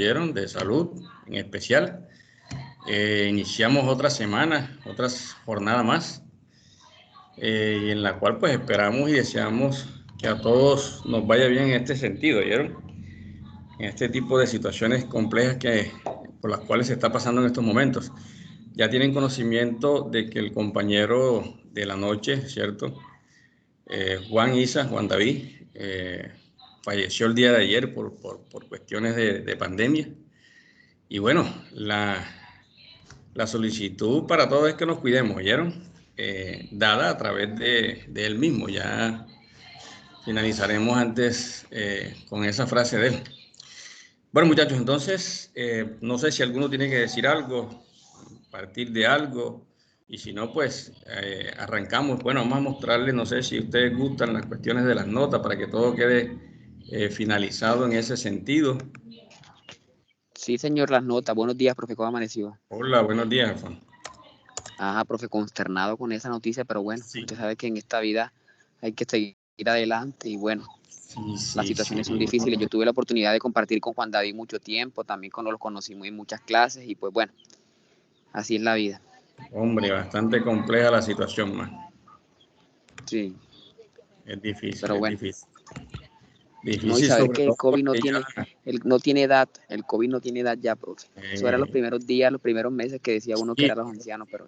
¿oyeron? De salud en especial. Iniciamos otra semana, otra jornada más, y en la cual pues esperamos y deseamos que a todos nos vaya bien en este sentido, ¿oyeron? En este tipo de situaciones complejas por las cuales se está pasando en estos momentos. Ya tienen conocimiento de que el compañero de la noche, ¿cierto? Juan David, falleció el día de ayer por cuestiones de pandemia. Y bueno, la solicitud para todos es que nos cuidemos, ¿oyeron? Dada a través de él mismo. Ya finalizaremos antes con esa frase de él. Bueno, muchachos, entonces, no sé si alguno tiene que decir algo, partir de algo, y si no, pues arrancamos. Bueno, vamos a mostrarles, no sé si ustedes gustan las cuestiones de las notas para que todo quede finalizado en ese sentido. Sí, señor, las notas. Buenos días, profe, ¿cómo amaneció? Hola, buenos días, Alfonso. Ajá, profe, consternado con esa noticia, pero bueno, Sí. usted sabe que en esta vida hay que seguir adelante y bueno, las situaciones son difíciles. Yo tuve la oportunidad de compartir con Juan David mucho tiempo, también cuando los conocimos en muchas clases y pues bueno, así es la vida. Hombre, bastante compleja la situación, man. Sí. Es difícil, Pero es bueno. difícil. No, y Difícil saber sobre que el todo COVID porque no tiene edad, el COVID no tiene edad ya, profe. Eso era los ya, primeros días, los primeros meses que decía uno que sí, eran los ancianos, pero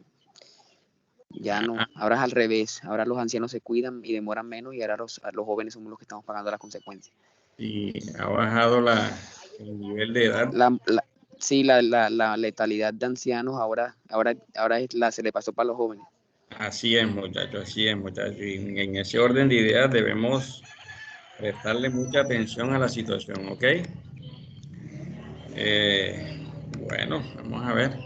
ya no, ahora es al revés, ahora los ancianos se cuidan y demoran menos y ahora los jóvenes somos los que estamos pagando las consecuencias. y ha bajado el nivel de edad. Sí, la letalidad de ancianos ahora se le pasó para los jóvenes. Así es, muchachos, así es, muchachos. Y en ese orden de ideas debemos prestarle mucha atención a la situación, ¿ok? Bueno, vamos a ver.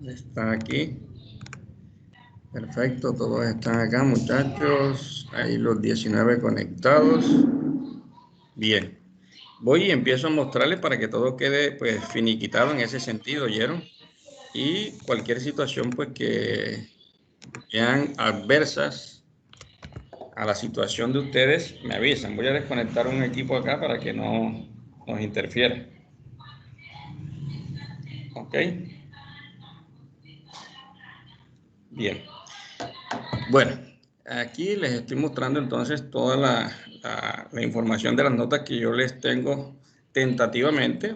Está aquí. Perfecto, todos están acá, muchachos. Ahí los 19 conectados. Bien. Voy y empiezo a mostrarles para que todo quede pues finiquitado en ese sentido, ¿oyeron? Y cualquier situación pues que sean adversas a la situación de ustedes, me avisan. Voy a desconectar un equipo acá para que no nos interfiera. ¿Ok? Bien. Bueno, aquí les estoy mostrando entonces toda la información de las notas que yo les tengo tentativamente,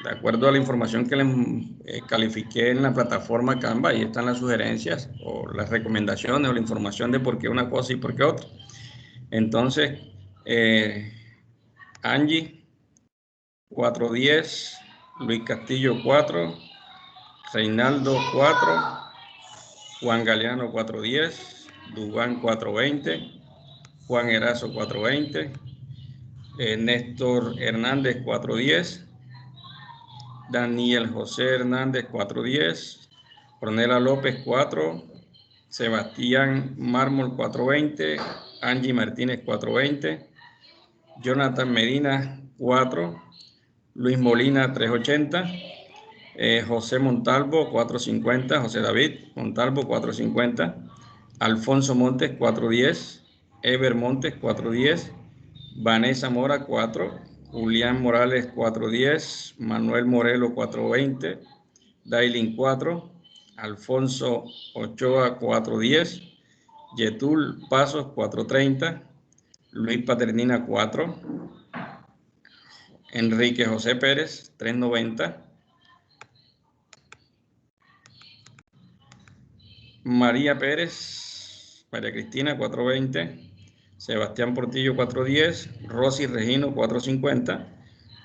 de acuerdo a la información que les califiqué en la plataforma Canva. Ahí están las sugerencias o las recomendaciones o la información de por qué una cosa y por qué otra. Entonces, Angie, 410, Luis Castillo, 4, Reinaldo, 4, Juan Galeano, 410, Dubán, 420, Juan Erazo, 420, Néstor Hernández, 410, Daniel José Hernández, 410, Ornella López, 4, Sebastián Mármol, 420, Angie Martínez, 420, Jonathan Medina, 4, Luis Molina, 380, José Montalvo, 450, José David Montalvo, 450, Alfonso Montes, 410, Ever Montes, 410, Vanessa Mora, 4, Julián Morales, 410, Manuel Morelo, 420, Dailin, 4, Alfonso Ochoa, 410, Yetul Pasos, 430, Luis Paternina, 4, Enrique José Pérez, 390, María Pérez, María Cristina, 420, Sebastián Portillo, 410, Rosy Regino, 450,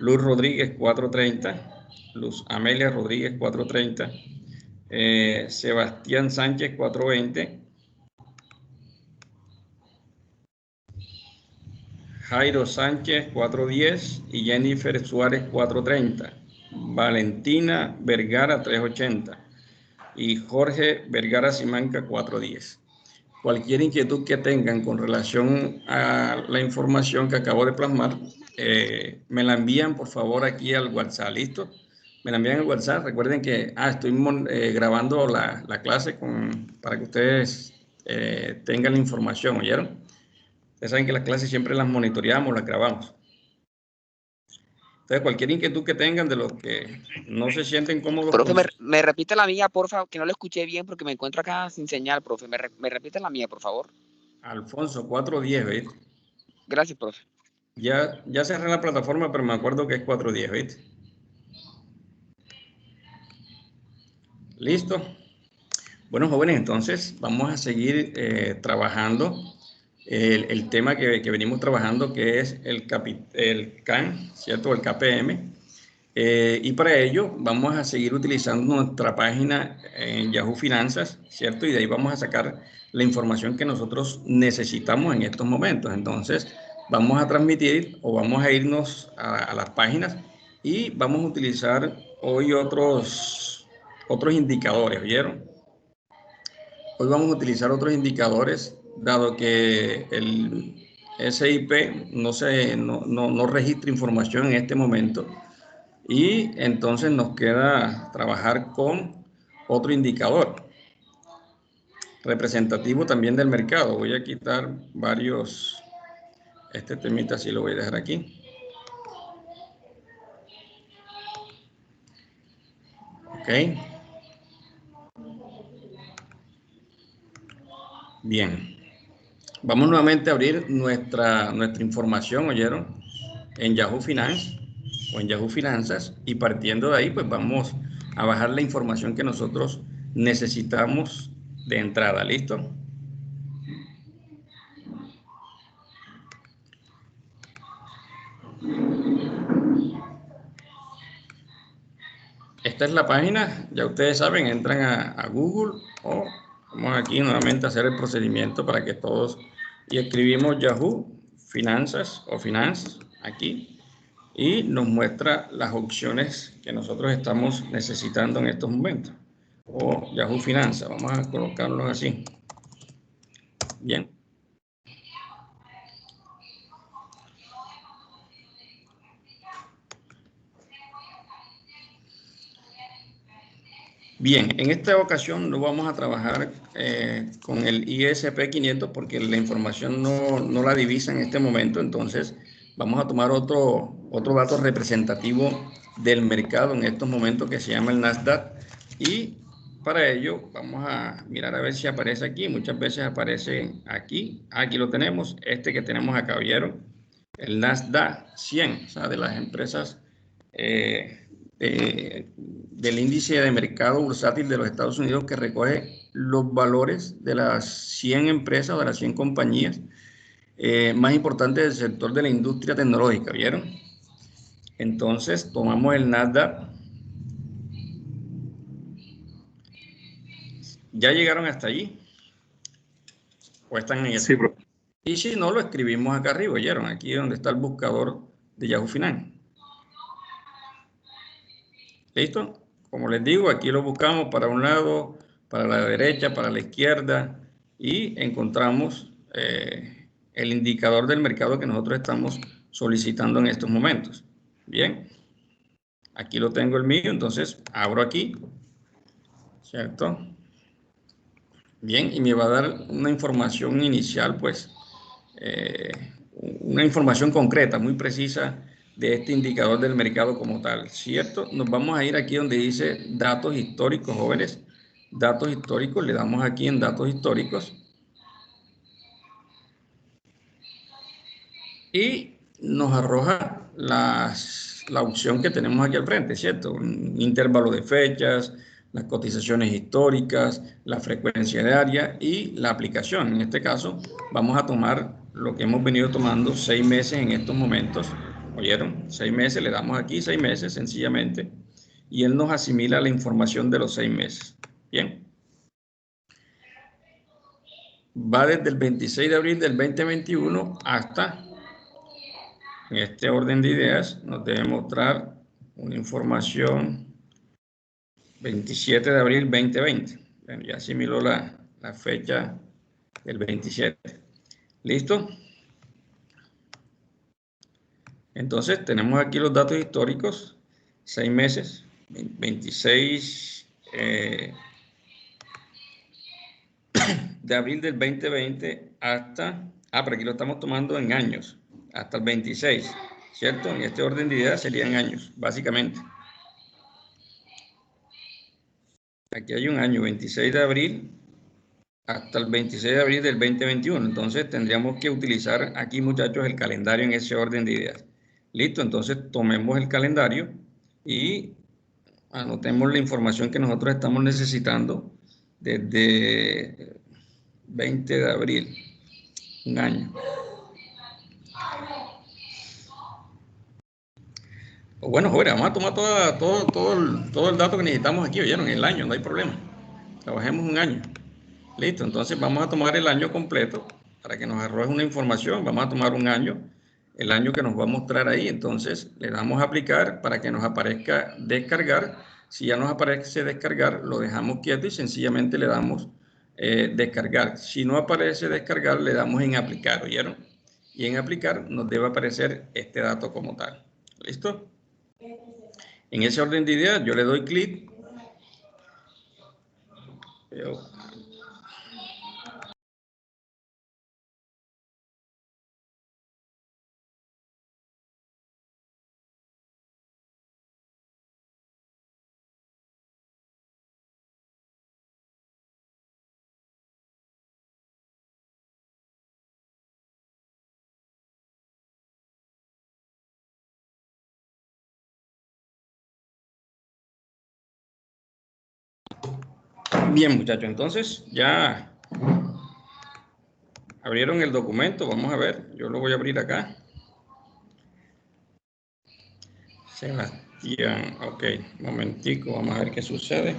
Luz Rodríguez, 430, Luz Amelia Rodríguez, 430, Sebastián Sánchez, 420, Jairo Sánchez, 410 y Jennifer Suárez, 430, Valentina Vergara, 380 y Jorge Vergara Simanca, 410. Cualquier inquietud que tengan con relación a la información que acabo de plasmar, me la envían por favor aquí al WhatsApp, ¿listo? Me la envían al WhatsApp. Recuerden que estoy grabando la clase para que ustedes tengan la información, ¿oyeron? Ustedes saben que las clases siempre las monitoreamos, las grabamos. Entonces, cualquier inquietud que tengan de los que no se sienten cómodos. Profe, me repite la mía, por favor, que no lo escuché bien porque me encuentro acá sin señal, profe. Me repite la mía, por favor. Alfonso, 410, ¿viste? Gracias, profe. Ya cerré la plataforma, pero me acuerdo que es 410, ¿viste? ¿Listo? Bueno, jóvenes, entonces vamos a seguir trabajando el tema que venimos trabajando, que es el CAN, ¿cierto? El KPM. Y para ello vamos a seguir utilizando nuestra página en Yahoo Finanzas, ¿cierto? Y de ahí vamos a sacar la información que nosotros necesitamos en estos momentos. Entonces, vamos a transmitir o vamos a irnos a las páginas y vamos a utilizar hoy otros indicadores, ¿vieron? Hoy vamos a utilizar otros indicadores, dado que el SIP no registra información en este momento. Y entonces nos queda trabajar con otro indicador representativo también del mercado. Voy a quitar varios, este temita sí lo voy a dejar aquí. Ok. Bien. Vamos nuevamente a abrir nuestra información, ¿oyeron? En Yahoo Finance o en Yahoo Finanzas, y partiendo de ahí pues vamos a bajar la información que nosotros necesitamos de entrada. ¿Listo? Esta es la página, ya ustedes saben, entran a Google o vamos aquí nuevamente a hacer el procedimiento para que todos, y escribimos Yahoo Finanzas o Finance aquí y nos muestra las opciones que nosotros estamos necesitando en estos momentos, o Yahoo Finanzas, vamos a colocarlos así. Bien. Bien, en esta ocasión no vamos a trabajar con el ISP 500 porque la información no la divisa en este momento, entonces vamos a tomar otro dato representativo del mercado en estos momentos que se llama el Nasdaq, y para ello vamos a mirar a ver si aparece aquí. Muchas veces aparece aquí, aquí lo tenemos, este que tenemos acá, ¿vieron? El Nasdaq 100, o sea, de las empresas del índice de mercado bursátil de los Estados Unidos, que recoge los valores de las 100 empresas o de las 100 compañías más importantes del sector de la industria tecnológica, ¿vieron? Entonces tomamos el Nasdaq. ¿Ya llegaron hasta allí? ¿O están en el... Sí, profe. Y si no, lo escribimos acá arriba, ¿oyeron? Aquí donde está el buscador de Yahoo Finance. ¿Listo? Como les digo, aquí lo buscamos para un lado, para la derecha, para la izquierda, y encontramos el indicador del mercado que nosotros estamos solicitando en estos momentos. Bien, aquí lo tengo el mío, entonces abro aquí, ¿cierto? Bien, y me va a dar una información inicial, pues, una información concreta, muy precisa de este indicador del mercado como tal, ¿cierto? Nos vamos a ir aquí donde dice datos históricos, jóvenes. Datos históricos, le damos aquí en datos históricos. Y nos arroja la opción que tenemos aquí al frente, ¿cierto? Un intervalo de fechas, las cotizaciones históricas, la frecuencia diaria y la aplicación. En este caso, vamos a tomar lo que hemos venido tomando 6 meses en estos momentos. ¿Oyeron? 6 meses, le damos aquí 6 meses sencillamente, y él nos asimila la información de los 6 meses. Bien. Va desde el 26 de abril del 2021 hasta... En este orden de ideas nos debe mostrar una información 27 de abril 2020. Bueno, ya asimiló la fecha del 27. ¿Listo? Entonces tenemos aquí los datos históricos, 6 meses, 26 de abril del 2020 hasta, pero aquí lo estamos tomando en años, hasta el 26. ¿cierto? En este orden de ideas serían años, básicamente. Aquí hay un año, 26 de abril hasta el 26 de abril del 2021. Entonces tendríamos que utilizar aquí, muchachos, el calendario en ese orden de ideas. Listo, entonces tomemos el calendario y anotemos la información que nosotros estamos necesitando desde 20 de abril, un año. Bueno, joder, vamos a tomar todo el dato que necesitamos aquí, oyeron, el año, no hay problema. Trabajemos un año. Listo, entonces vamos a tomar el año completo para que nos arroje una información. Vamos a tomar un año, el año que nos va a mostrar ahí. Entonces le damos a aplicar para que nos aparezca descargar. Si ya nos aparece descargar, lo dejamos quieto y sencillamente le damos descargar. Si no aparece descargar, le damos en aplicar, ¿oyeron? Y en aplicar nos debe aparecer este dato como tal. ¿Listo? En ese orden de ideas, yo le doy clic. Bien, muchachos, entonces ya abrieron el documento. Vamos a ver, yo lo voy a abrir acá. Sebastián, ok, momentico, vamos a ver qué sucede.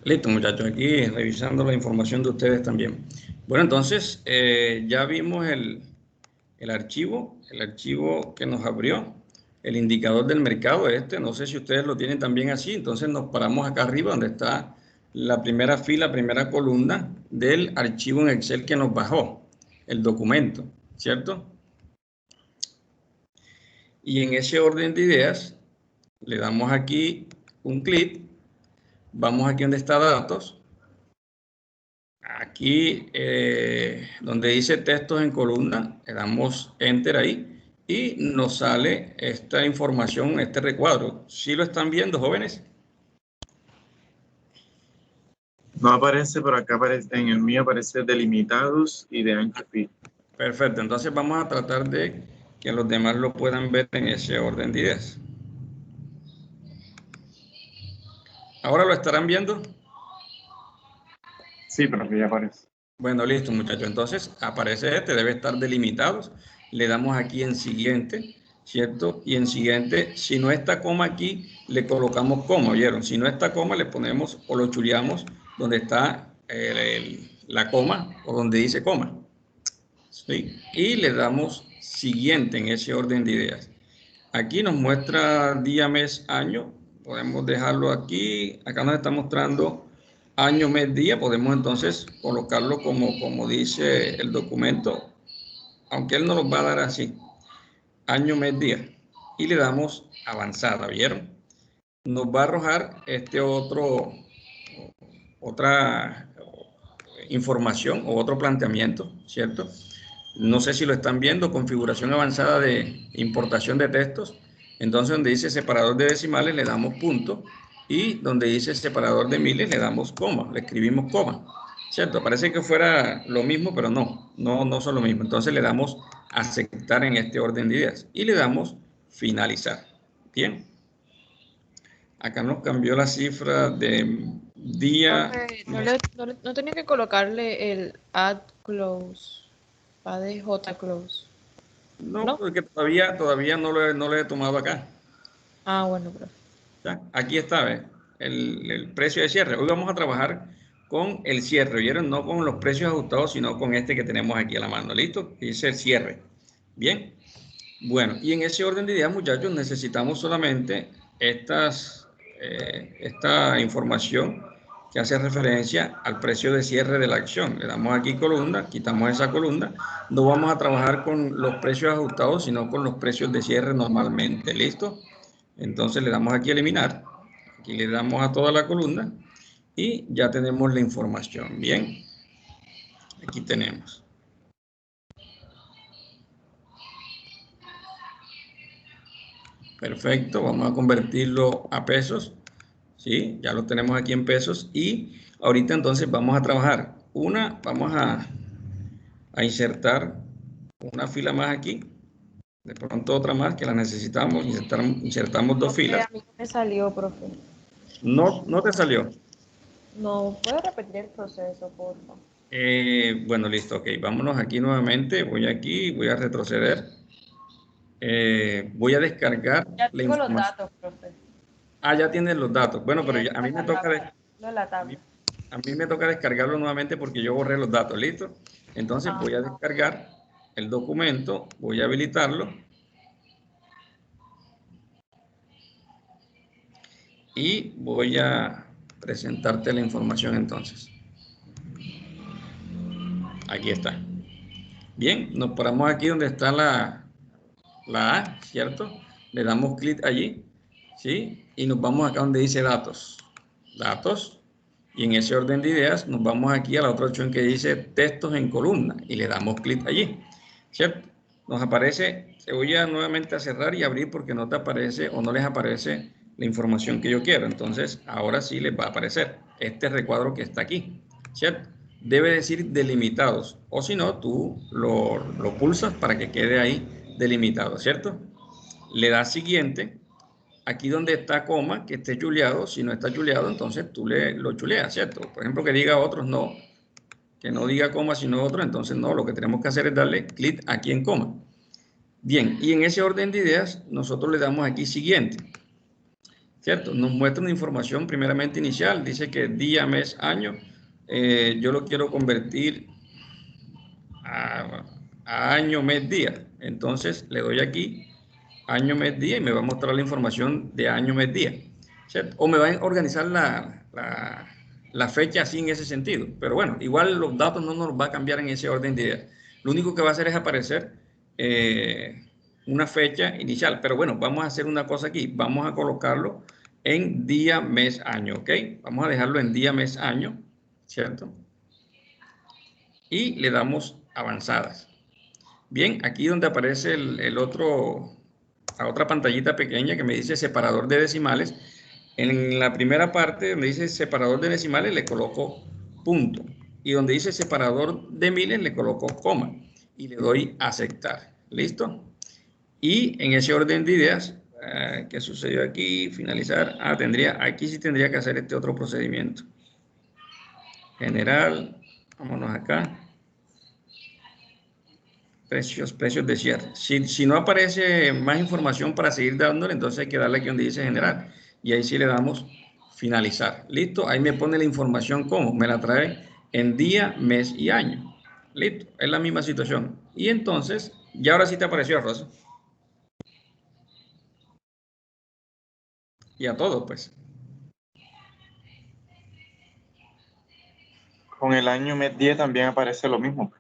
Listo, muchachos, aquí revisando la información de ustedes también. Bueno, entonces ya vimos el archivo que nos abrió, el indicador del mercado no sé si ustedes lo tienen también así, entonces nos paramos acá arriba donde está la primera fila, primera columna del archivo en Excel que nos bajó, el documento, ¿cierto? Y en ese orden de ideas, le damos aquí un clic, vamos aquí donde está datos, aquí donde dice textos en columna, le damos enter ahí y nos sale esta información, este recuadro. ¿Sí lo están viendo, jóvenes? No aparece, pero acá aparece, en el mío aparece delimitados y de ancho fijo. Perfecto, entonces vamos a tratar de que los demás lo puedan ver en ese orden de ideas. ¿Ahora lo estarán viendo? Sí, pero que ya aparece. Bueno, listo, muchachos. Entonces aparece debe estar delimitados. Le damos aquí en siguiente, ¿cierto? Y en siguiente, si no está coma aquí, le colocamos coma, ¿oyeron? Si no está coma, le ponemos o lo chuleamos donde está la coma o donde dice coma. ¿Sí? Y le damos siguiente en ese orden de ideas. Aquí nos muestra día, mes, año. Podemos dejarlo aquí. Acá nos está mostrando año, mes, día. Podemos entonces colocarlo como dice el documento, aunque él nos lo va a dar así. Año, mes, día. Y le damos avanzada, ¿vieron? Nos va a arrojar otra información o otro planteamiento, ¿cierto? No sé si lo están viendo, configuración avanzada de importación de textos. Entonces, donde dice separador de decimales, le damos punto. Y donde dice separador de miles, le damos coma, le escribimos coma. ¿Cierto? Parece que fuera lo mismo, pero no son lo mismo. Entonces, le damos aceptar en este orden de ideas. Y le damos finalizar. Bien. Acá nos cambió la cifra de día. Okay, no tenía que colocarle el add close, ADJ close. No, porque todavía no lo he tomado acá. Ah, bueno, pero ¿Ya? Aquí está, ¿ves? El precio de cierre. Hoy vamos a trabajar con el cierre, ¿vieron? No con los precios ajustados, sino con este que tenemos aquí a la mano, ¿listo? Dice el cierre. Bien. Bueno, y en ese orden de ideas, muchachos, necesitamos solamente esta información que hace referencia al precio de cierre de la acción. Le damos aquí columna, quitamos esa columna. No vamos a trabajar con los precios ajustados, sino con los precios de cierre normalmente. ¿Listo? Entonces le damos aquí eliminar. Aquí le damos a toda la columna y ya tenemos la información. Bien, aquí tenemos. Perfecto, vamos a convertirlo a pesos. ¿Sí? Ya lo tenemos aquí en pesos y ahorita entonces vamos a trabajar. Vamos a insertar una fila más aquí. De pronto otra más que la necesitamos. Insertamos dos filas. A mí me salió, profe. No te salió. No, ¿puedo repetir el proceso, por favor? Bueno, listo, ok. Vámonos aquí nuevamente. Voy aquí, voy a retroceder. Voy a descargar ya la tengo los información. datos, profe. Ah, ya tienes los datos. Bueno, pero a mí me toca... A mí me toca descargarlo nuevamente porque yo borré los datos, ¿listo? Entonces voy a descargar el documento, voy a habilitarlo. Y voy a presentarte la información entonces. Aquí está. Bien, nos paramos aquí donde está la A, ¿cierto? Le damos clic allí, ¿sí? Y nos vamos acá donde dice datos. Datos. Y en ese orden de ideas nos vamos aquí a la otra opción que dice textos en columna y le damos clic allí, ¿cierto? Nos aparece, te voy a nuevamente a cerrar y abrir porque no te aparece o no les aparece la información que yo quiero. Entonces, ahora sí les va a aparecer este recuadro que está aquí, ¿cierto? Debe decir delimitados o si no, tú lo pulsas para que quede ahí delimitado, ¿cierto? Le das siguiente. Aquí donde está coma, que esté chuleado, si no está chuleado, entonces tú lo chuleas, ¿cierto? Por ejemplo, que diga otros no, que no diga coma, sino otro, entonces no, lo que tenemos que hacer es darle clic aquí en coma. Bien, y en ese orden de ideas, nosotros le damos aquí siguiente, ¿cierto? Nos muestra una información primeramente inicial, dice que día, mes, año, yo lo quiero convertir a año, mes, día, entonces le doy aquí año, mes, día y me va a mostrar la información de año, mes, día, ¿cierto? O me va a organizar la fecha así en ese sentido. Pero bueno, igual los datos no nos va a cambiar en ese orden de ideas. Lo único que va a hacer es aparecer una fecha inicial. Pero bueno, vamos a hacer una cosa aquí. Vamos a colocarlo en día, mes, año, ¿ok? Vamos a dejarlo en día, mes, año, ¿cierto? Y le damos avanzadas. Bien, aquí donde aparece el otro... a otra pantallita pequeña que me dice separador de decimales. En la primera parte donde dice separador de decimales le coloco punto. Y donde dice separador de miles le coloco coma. Y le doy aceptar. ¿Listo? Y en ese orden de ideas, ¿qué sucedió aquí? Finalizar. Aquí sí tendría que hacer este otro procedimiento. General. Vámonos acá. Precios de cierre. Si no aparece más información para seguir dándole, entonces hay que darle aquí donde dice general. Y ahí sí le damos finalizar. ¿Listo? Ahí me pone la información como. Me la trae en día, mes y año. ¿Listo? Es la misma situación. Y entonces, ya ahora sí te apareció, Rosa. Y a todo, pues. Con el año mes 10 también aparece lo mismo.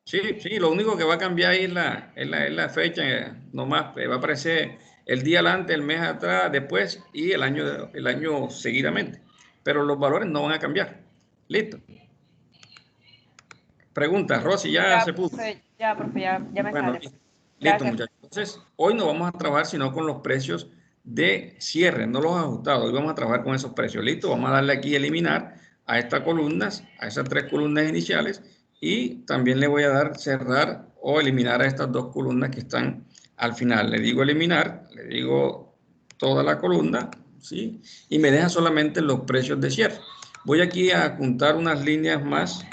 Sí, lo único que va a cambiar es la fecha, nomás va a aparecer el día adelante, el mes atrás, después y el año seguidamente. Pero los valores no van a cambiar. Listo. Pregunta, Rosy, ya se puso. Ya, profe, ya me Bueno, sale. listo, muchachos. Entonces, hoy no vamos a trabajar sino con los precios de cierre, no los ajustados. Hoy vamos a trabajar con esos precios. Listo, vamos a darle aquí eliminar a estas columnas, a esas tres columnas iniciales y también le voy a dar cerrar o eliminar a estas dos columnas que están al final. Le digo eliminar, le digo toda la columna, ¿sí? Y me deja solamente los precios de cierre. Voy aquí a juntar unas líneas más,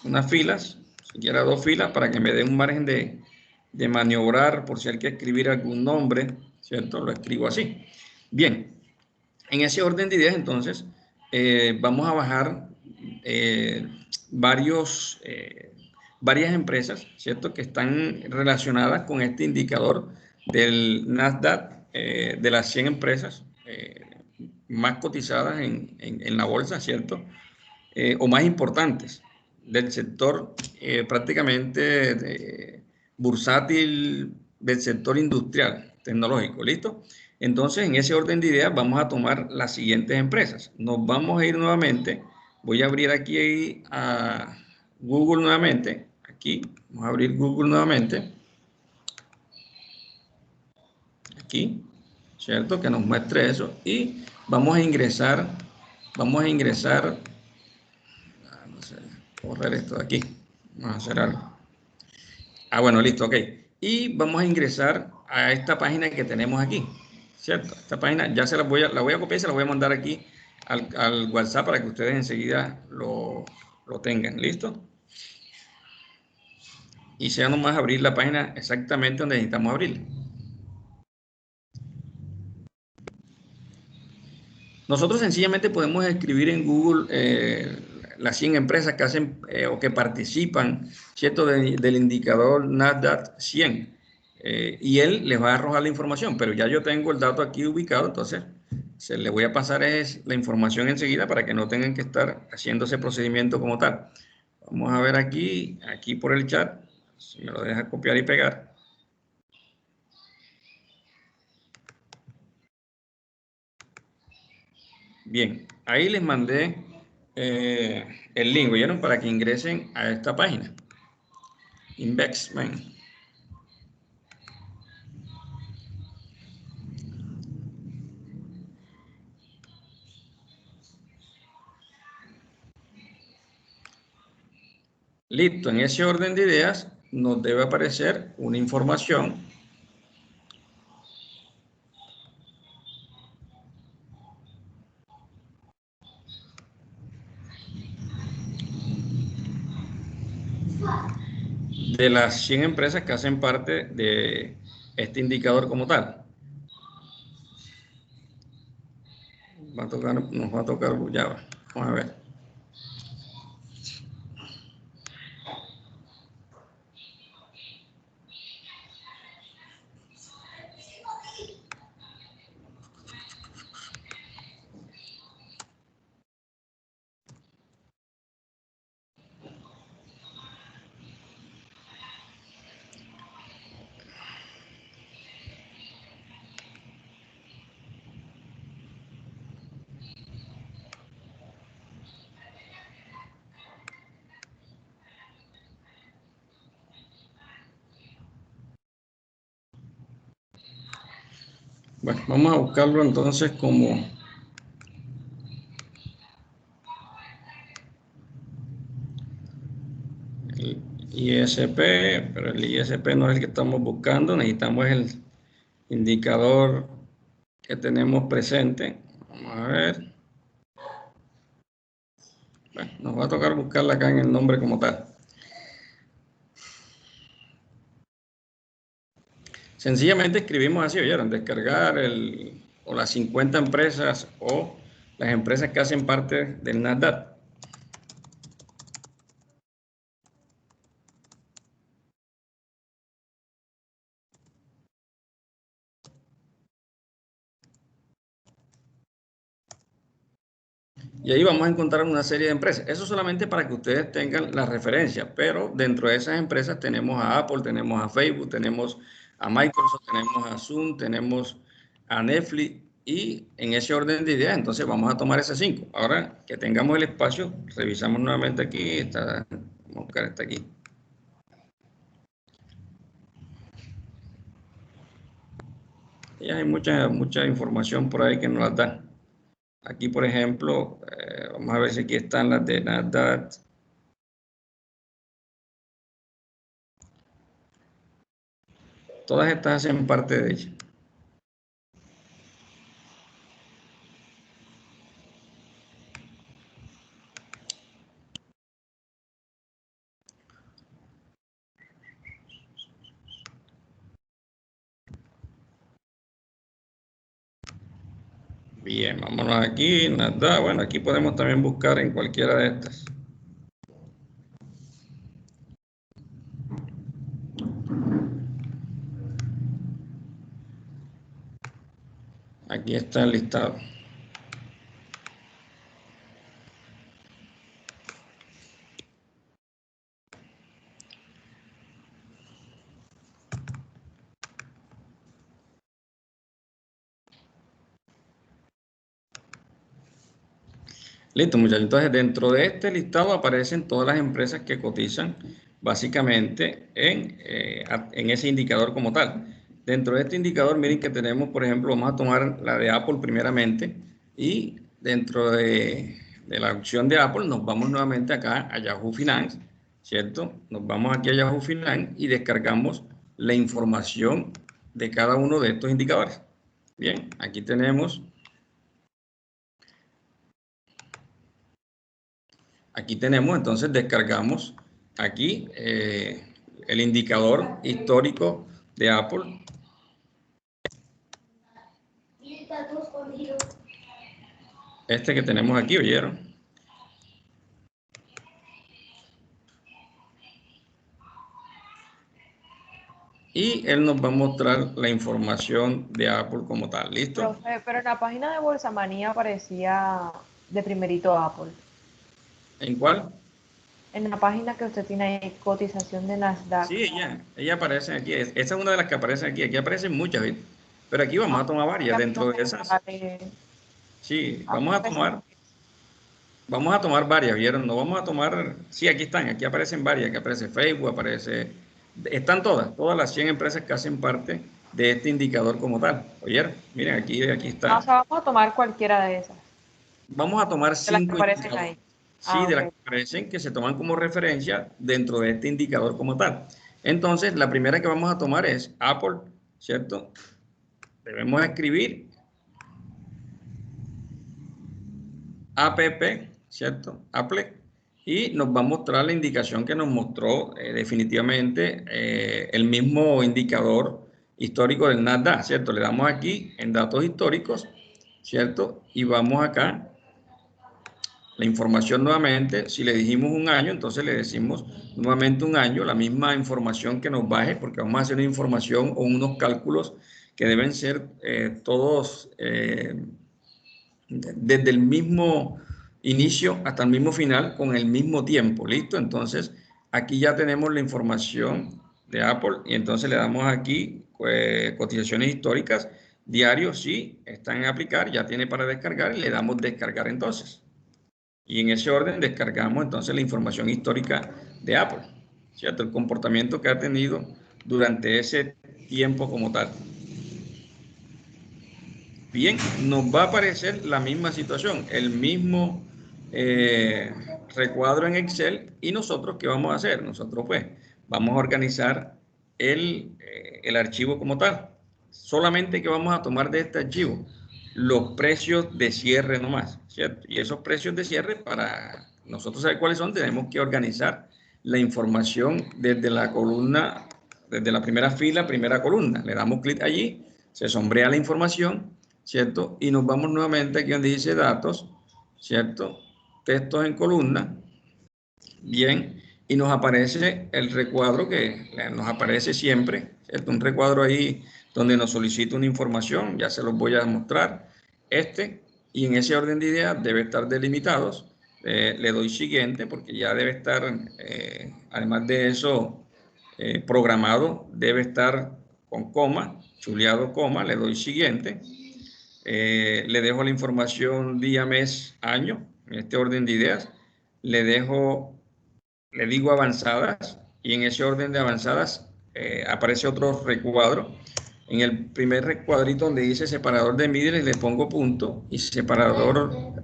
unas filas, siquiera dos filas para que me dé un margen de maniobrar por si hay que escribir algún nombre, ¿cierto? Lo escribo así. Bien, en ese orden de ideas entonces vamos a bajar varias empresas, ¿cierto?, que están relacionadas con este indicador del Nasdaq, de las 100 empresas más cotizadas en la bolsa, ¿cierto?, o más importantes del sector prácticamente bursátil, del sector industrial, tecnológico, ¿listo? Entonces, en ese orden de ideas, vamos a tomar las siguientes empresas. Nos vamos a ir nuevamente, voy a abrir aquí a Google nuevamente, aquí, vamos a abrir Google nuevamente, aquí, ¿cierto? Que nos muestre eso y vamos a ingresar, no sé, borrar esto de aquí, vamos a hacer algo. Bueno, listo, ok. Y vamos a ingresar a esta página que tenemos aquí, ¿cierto? Esta página ya la voy a copiar y se la voy a mandar aquí al WhatsApp para que ustedes enseguida lo tengan, ¿listo? Y sea nomás abrir la página exactamente donde necesitamos abrirla. Nosotros sencillamente podemos escribir en Google las 100 empresas que hacen o que participan, ¿cierto?, del indicador Nasdaq 100. Y él les va a arrojar la información, pero ya yo tengo el dato aquí ubicado, entonces se le voy a pasar la información enseguida para que no tengan que estar haciendo ese procedimiento como tal. Vamos a ver aquí por el chat, si me lo deja copiar y pegar. Bien, ahí les mandé el link, ¿vieron? Para que ingresen a esta página. Investment. Listo, en ese orden de ideas nos debe aparecer una información de las 100 empresas que hacen parte de este indicador como tal. Nos va a tocar, ya va, vamos a ver. Bueno, vamos a buscarlo entonces como el ISP, pero el ISP no es el que estamos buscando, necesitamos el indicador que tenemos presente. Vamos a ver. Bueno, nos va a tocar buscarla acá en el nombre como tal. Sencillamente escribimos así, oyeron, descargar o las 50 empresas o las empresas que hacen parte del Nasdaq. Y ahí vamos a encontrar una serie de empresas. Eso solamente para que ustedes tengan la referencia, pero dentro de esas empresas tenemos a Apple, tenemos a Facebook, tenemos a Microsoft, tenemos a Zoom, tenemos a Netflix y en ese orden de ideas, entonces vamos a tomar esas 5. Ahora que tengamos el espacio, revisamos nuevamente aquí, vamos a buscar esta aquí. Y hay mucha información por ahí que nos las dan. Aquí, por ejemplo, vamos a ver si aquí están las de Nasdaq. Todas estas hacen parte de ella. Bien, vámonos aquí, nada. Bueno, aquí podemos también buscar en cualquiera de estas. Aquí está el listado. Listo, muchachos. Entonces, dentro de este listado aparecen todas las empresas que cotizan básicamente en ese indicador como tal. Dentro de este indicador, miren que tenemos, por ejemplo, vamos a tomar la de Apple primeramente y dentro de la opción de Apple nos vamos nuevamente acá a Yahoo Finance, ¿cierto? Nos vamos aquí a Yahoo Finance y descargamos la información de cada uno de estos indicadores. Bien, aquí tenemos... Aquí tenemos, entonces descargamos aquí el indicador histórico de Apple. Este que tenemos aquí, ¿oyeron? Y él nos va a mostrar la información de Apple como tal, ¿listo? Profe, pero en la página de Bolsa Manía aparecía de primerito Apple. ¿En cuál? En la página que usted tiene ahí, cotización de Nasdaq. Sí, ella aparece aquí. Esa es una de las que aparecen aquí. Aquí aparecen muchas, ¿viste? Pero aquí vamos a tomar varias dentro de esas. Sí, vamos a tomar varias, ¿vieron? No vamos a tomar, sí, aquí están, aquí aparecen varias, aquí aparece Facebook, están todas las 100 empresas que hacen parte de este indicador como tal. ¿Oyeron? Miren, aquí No, o está. sea, vamos a tomar cualquiera de esas, Vamos a tomar de las que 5 aparecen indicadores. ahí. Sí, Ah, de las ok. que aparecen que se toman como referencia dentro de este indicador como tal. Entonces, la primera que vamos a tomar es Apple, ¿cierto? Debemos escribir app, ¿cierto? Apple, y nos va a mostrar la indicación que nos mostró definitivamente el mismo indicador histórico del Nasdaq, ¿cierto? Le damos aquí en datos históricos, ¿cierto? Y vamos acá, la información nuevamente, si le dijimos un año, entonces le decimos nuevamente un año, la misma información que nos baje, porque vamos a hacer una información o unos cálculos que deben ser todos desde el mismo inicio hasta el mismo final con el mismo tiempo, ¿listo? Entonces, aquí ya tenemos la información de Apple y entonces le damos aquí cotizaciones históricas, diarios, sí, están en aplicar, ya tiene para descargar y le damos descargar entonces. Y en ese orden descargamos entonces la información histórica de Apple, ¿cierto? El comportamiento que ha tenido durante ese tiempo como tal. Bien, nos va a aparecer la misma situación, el mismo recuadro en Excel y nosotros, ¿qué vamos a hacer? Nosotros pues vamos a organizar el archivo como tal. Solamente que vamos a tomar de este archivo los precios de cierre nomás, ¿cierto? Y esos precios de cierre, para nosotros saber cuáles son, tenemos que organizar la información desde la columna, desde la primera fila, primera columna. Le damos clic allí, se sombrea la información, ¿cierto? Y nos vamos nuevamente aquí donde dice datos, ¿cierto? Textos en columna, bien, y nos aparece el recuadro que nos aparece siempre, ¿cierto? Un recuadro ahí donde nos solicita una información, ya se los voy a mostrar, y en ese orden de ideas debe estar delimitados, le doy siguiente porque ya debe estar, además de eso, programado, debe estar con coma, chuleado coma, le doy siguiente, le dejo la información día, mes, año, en este orden de ideas, le digo avanzadas y en ese orden de avanzadas aparece otro recuadro. En el primer recuadrito donde dice separador de miles le pongo punto y separador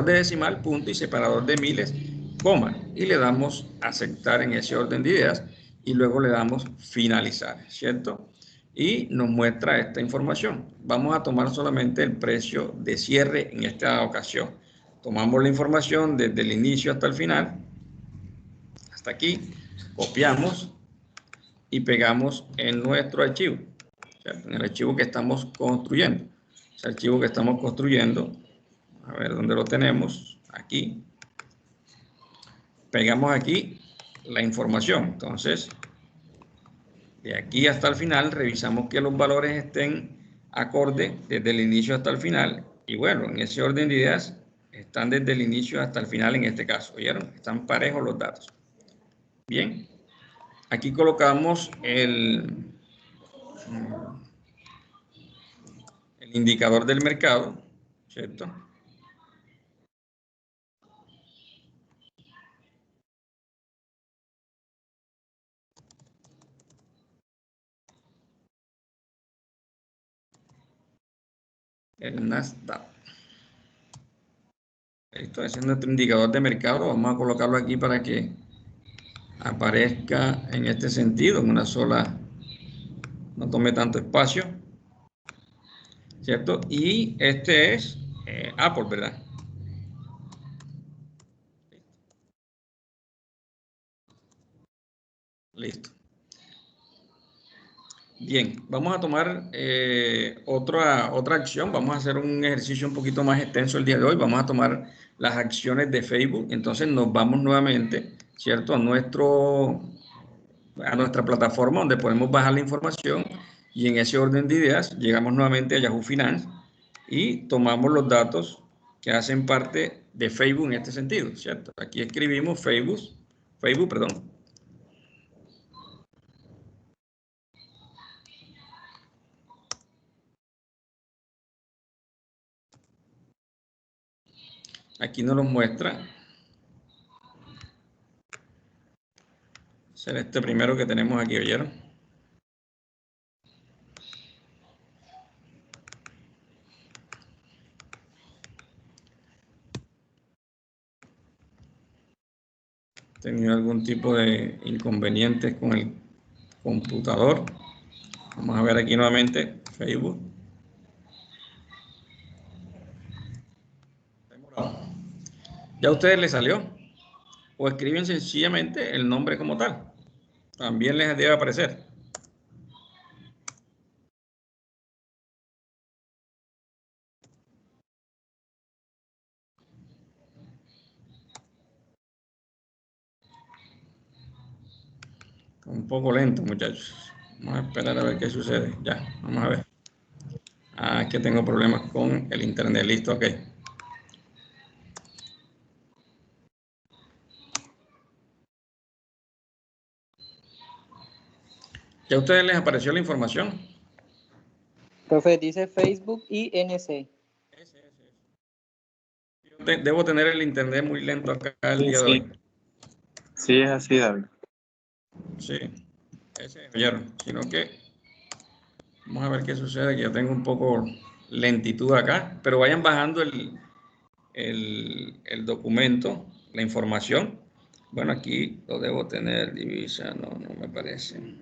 de decimal, punto y separador de miles, coma. Y le damos aceptar en ese orden de ideas y luego le damos finalizar, ¿cierto? Y nos muestra esta información. Vamos a tomar solamente el precio de cierre en esta ocasión. Tomamos la información desde el inicio hasta el final, hasta aquí, copiamos y pegamos en nuestro archivo, ¿cierto? En el archivo que estamos construyendo. ese archivo que estamos construyendo. A ver dónde lo tenemos. Aquí. Pegamos aquí la información. Entonces, de aquí hasta el final, revisamos que los valores estén acorde desde el inicio hasta el final. Y bueno, en ese orden de ideas, están desde el inicio hasta el final en este caso. ¿Oyeron? Están parejos los datos. Bien. Aquí colocamos el indicador del mercado, ¿cierto? El Nasdaq. Esto es nuestro indicador de mercado. Vamos a colocarlo aquí para que aparezca en este sentido, en una sola, no tome tanto espacio, ¿cierto? Y este es Apple, ¿verdad? Listo. Bien, vamos a tomar otra acción. Vamos a hacer un ejercicio un poquito más extenso el día de hoy. Vamos a tomar las acciones de Facebook. Entonces nos vamos nuevamente, ¿cierto? A nuestra plataforma donde podemos bajar la información y en ese orden de ideas llegamos nuevamente a Yahoo Finance y tomamos los datos que hacen parte de Facebook en este sentido, ¿cierto? Aquí escribimos Facebook, perdón. Aquí nos los muestra. Será este primero que tenemos aquí, ¿oyeron? Tenido algún tipo de inconvenientes con el computador. Vamos a ver aquí nuevamente Facebook. ¿Ya a ustedes les salió? O escriben sencillamente el nombre como tal. También les debe aparecer. Un poco lento, muchachos. Vamos a esperar a ver qué sucede. Ya, vamos a ver. Ah, es que tengo problemas con el internet. Listo, ok. ¿Ya a ustedes les apareció la información? Profe, dice Facebook y NC. Yo debo tener el internet muy lento acá el día de hoy. Sí, es así, David. Sí, ese es, oyeron. Sino que vamos a ver qué sucede, que yo tengo un poco lentitud acá, pero vayan bajando el documento, la información. Bueno, aquí lo debo tener, divisa, no me parece.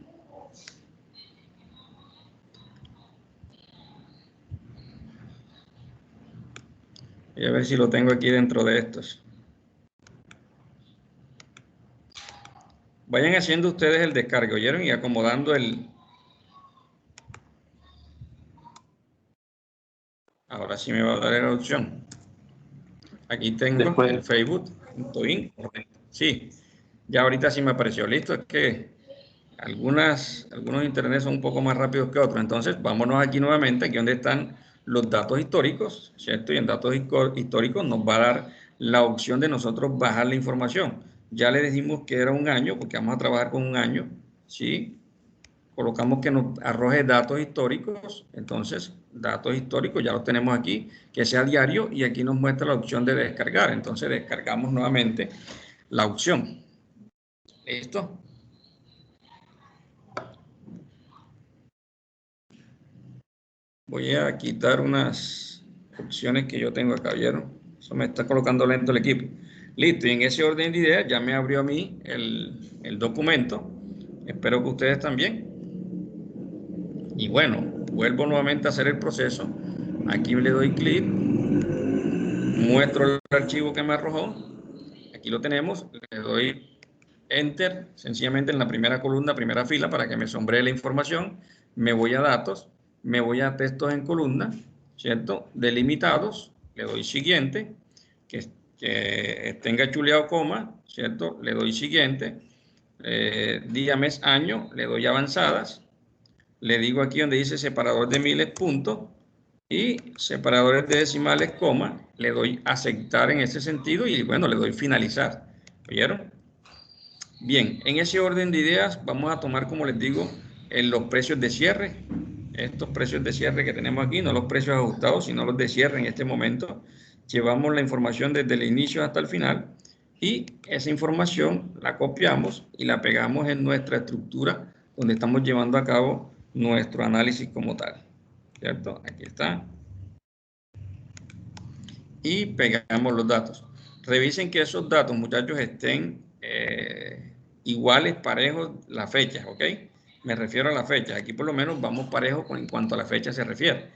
Voy a ver si lo tengo aquí dentro de estos. Vayan haciendo ustedes el descargo, ¿oyeron? Y acomodando el... Ahora sí me va a dar la opción. Aquí tengo Después, el Facebook.in. Sí, ya ahorita sí me apareció. Listo, es que algunos internet son un poco más rápidos que otros. Entonces, vámonos aquí nuevamente, aquí donde están los datos históricos, ¿cierto? Y en datos históricos nos va a dar la opción de nosotros bajar la información. Ya le dijimos que era un año, porque vamos a trabajar con un año, ¿sí? Colocamos que nos arroje datos históricos, entonces datos históricos ya los tenemos aquí, que sea diario y aquí nos muestra la opción de descargar. Entonces descargamos nuevamente la opción. ¿Listo? Voy a quitar unas opciones que yo tengo acá, ¿vieron? Eso me está colocando lento el equipo. Listo, y en ese orden de ideas ya me abrió a mí el documento. Espero que ustedes también. Y bueno, vuelvo nuevamente a hacer el proceso. Aquí le doy clic, muestro el archivo que me arrojó. Aquí lo tenemos, le doy Enter, sencillamente en la primera columna, primera fila, para que me sombree la información. Me voy a datos, me voy a textos en columna, ¿cierto? Delimitados, le doy siguiente, que tenga chuleado coma, ¿cierto? Le doy siguiente, día, mes, año, le doy avanzadas, le digo aquí donde dice separador de miles, punto, y separadores de decimales, coma, le doy aceptar en ese sentido y bueno, le doy finalizar. ¿Oyeron? Bien, en ese orden de ideas vamos a tomar, como les digo, los precios de cierre. Estos precios de cierre que tenemos aquí, no los precios ajustados, sino los de cierre en este momento. Llevamos la información desde el inicio hasta el final y esa información la copiamos y la pegamos en nuestra estructura donde estamos llevando a cabo nuestro análisis como tal. ¿Cierto? Aquí está. Y pegamos los datos. Revisen que esos datos, muchachos, estén iguales, parejos, las fechas, ¿ok? Me refiero a las fechas. Aquí por lo menos vamos parejos en cuanto a la fecha se refiere.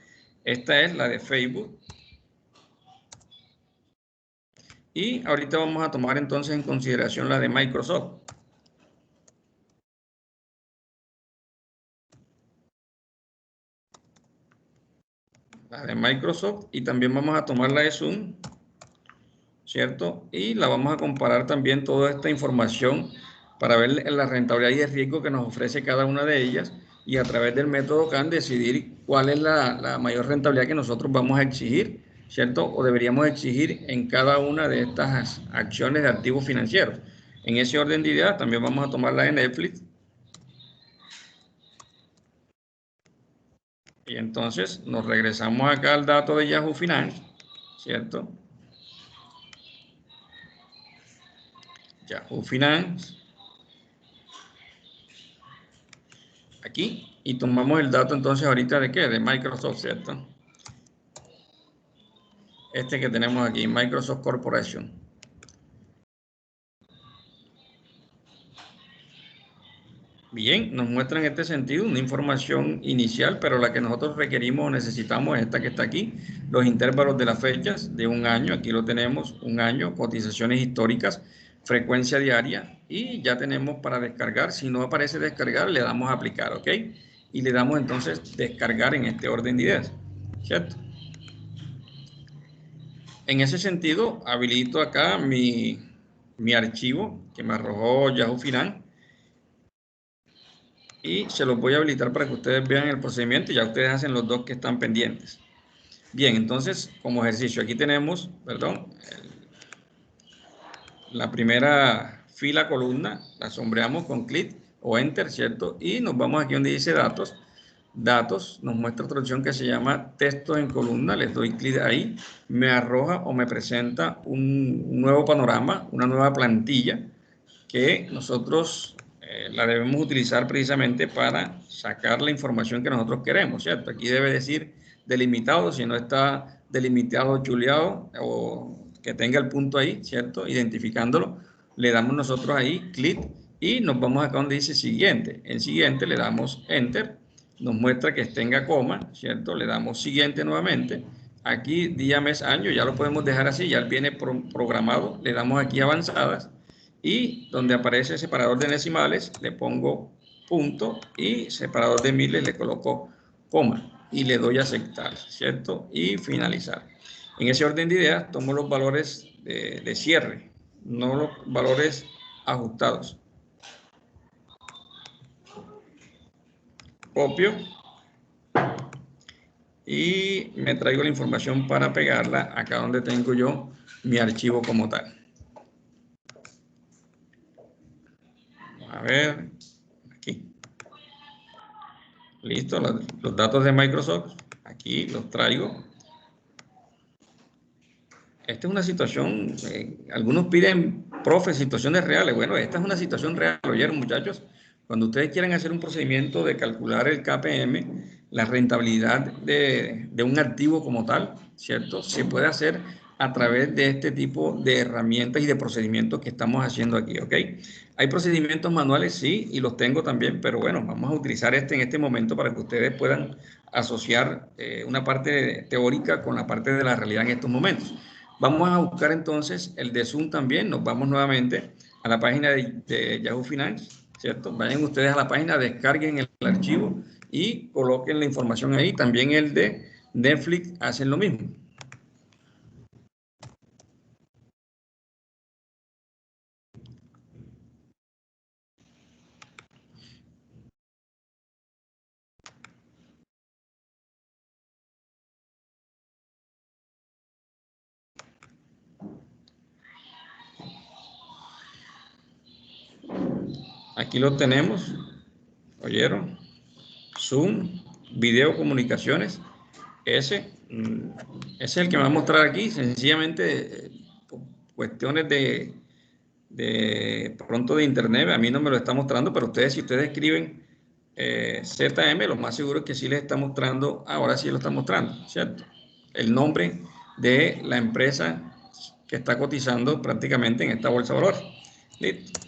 Esta es la de Facebook. Y ahorita vamos a tomar entonces en consideración la de Microsoft. La de Microsoft y también vamos a tomar la de Zoom, ¿cierto? Y la vamos a comparar también toda esta información para ver la rentabilidad y el riesgo que nos ofrece cada una de ellas y a través del método CAN decidir cuál es la mayor rentabilidad que nosotros vamos a exigir, ¿cierto? O deberíamos exigir en cada una de estas acciones de activos financieros. En ese orden de ideas también vamos a tomar la de Netflix. Y entonces nos regresamos acá al dato de Yahoo Finance, ¿cierto? Yahoo Finance. Aquí. Y tomamos el dato entonces ahorita de ¿qué? De Microsoft, ¿cierto? Este que tenemos aquí, Microsoft Corporation. Bien, nos muestra en este sentido una información inicial, pero la que nosotros requerimos o necesitamos es esta que está aquí, los intervalos de las fechas de un año, aquí lo tenemos, un año, cotizaciones históricas, frecuencia diaria y ya tenemos para descargar. Si no aparece descargar, le damos a aplicar, ¿ok? Y le damos entonces descargar en este orden de ideas, ¿cierto? En ese sentido, habilito acá mi archivo que me arrojó Yahoo Finance. Y se los voy a habilitar para que ustedes vean el procedimiento y ya ustedes hacen los dos que están pendientes. Bien, entonces, como ejercicio, aquí tenemos, perdón, la primera fila, columna, la sombreamos con clic o enter, ¿cierto? Y nos vamos aquí donde dice datos. Datos, nos muestra otra opción que se llama texto en columna, les doy clic ahí, me arroja o me presenta un nuevo panorama, una nueva plantilla que nosotros la debemos utilizar precisamente para sacar la información que nosotros queremos, ¿cierto? Aquí debe decir delimitado, si no está delimitado, chuleado, o que tenga el punto ahí, ¿cierto? Identificándolo, le damos nosotros ahí clic y nos vamos acá donde dice siguiente. En siguiente le damos enter, nos muestra que tenga coma, ¿cierto? Le damos siguiente nuevamente. Aquí día, mes, año, ya lo podemos dejar así, ya viene programado, le damos aquí avanzadas. Y donde aparece separador de decimales, le pongo punto y separador de miles le coloco coma y le doy a aceptar, ¿cierto? Y finalizar. En ese orden de ideas, tomo los valores de cierre, no los valores ajustados. Copio y me traigo la información para pegarla acá donde tengo yo mi archivo como tal. A ver, aquí. Listo, los datos de Microsoft, aquí los traigo. Esta es una situación, algunos piden, profe, situaciones reales. Bueno, esta es una situación real, ¿oyeron, muchachos? Cuando ustedes quieren hacer un procedimiento de calcular el KPM, la rentabilidad de un activo como tal, ¿cierto? Se puede hacer a través de este tipo de herramientas y de procedimientos que estamos haciendo aquí, ¿ok? Hay procedimientos manuales, sí, y los tengo también, pero bueno, vamos a utilizar en este momento para que ustedes puedan asociar una parte teórica con la parte de la realidad en estos momentos. Vamos a buscar entonces el de Zoom también, nos vamos nuevamente a la página de Yahoo Finance, ¿cierto? Vayan ustedes a la página, descarguen el archivo y coloquen la información ahí, también el de Netflix hacen lo mismo. Aquí lo tenemos, ¿oyeron? Zoom, video comunicaciones. Ese es el que me va a mostrar aquí, sencillamente cuestiones de pronto de internet, a mí no me lo está mostrando, pero ustedes, si ustedes escriben ZM, lo más seguro es que sí les está mostrando, ahora sí lo está mostrando, ¿cierto? El nombre de la empresa que está cotizando prácticamente en esta bolsa de valores. Listo.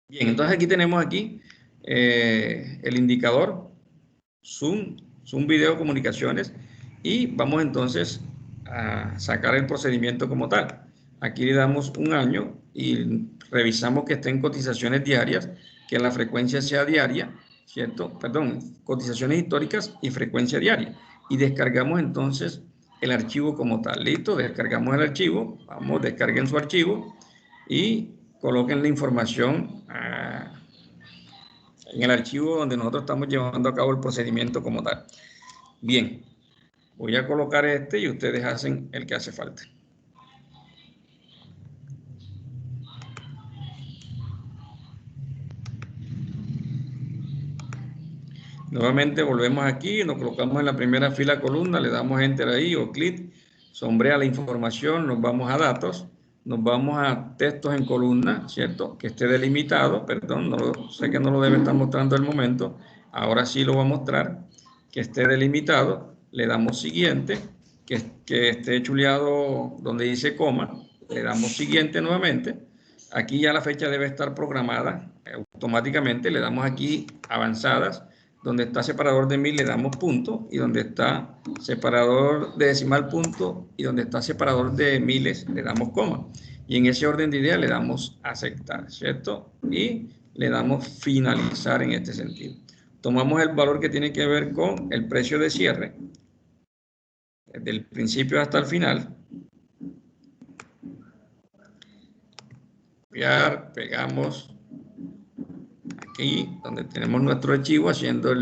Bien, entonces aquí tenemos aquí el indicador Zoom Video Comunicaciones, y vamos entonces a sacar el procedimiento como tal. Aquí le damos un año y revisamos que estén cotizaciones diarias, que la frecuencia sea diaria, ¿cierto? Perdón, cotizaciones históricas y frecuencia diaria. Y descargamos entonces el archivo como tal. Listo, descargamos el archivo, vamos, descarguen su archivo y coloquen la información en el archivo donde nosotros estamos llevando a cabo el procedimiento como tal. Bien, voy a colocar este y ustedes hacen el que hace falta. Nuevamente volvemos aquí, nos colocamos en la primera fila columna, le damos enter ahí o clic, sombrea la información, nos vamos a datos, nos vamos a textos en columna, ¿cierto? Que esté delimitado, perdón, sé que no lo debe estar mostrando al momento, ahora sí lo va a mostrar, que esté delimitado, le damos siguiente, que esté chuleado donde dice coma, le damos siguiente nuevamente, aquí ya la fecha debe estar programada automáticamente, le damos aquí avanzadas, donde está separador de 1000 le damos punto, y donde está separador de decimal punto y donde está separador de miles le damos coma. Y en ese orden de ideas le damos aceptar, ¿cierto? Y le damos finalizar en este sentido. Tomamos el valor que tiene que ver con el precio de cierre, desde el principio hasta el final. Copiar, pegamos aquí donde tenemos nuestro archivo haciendo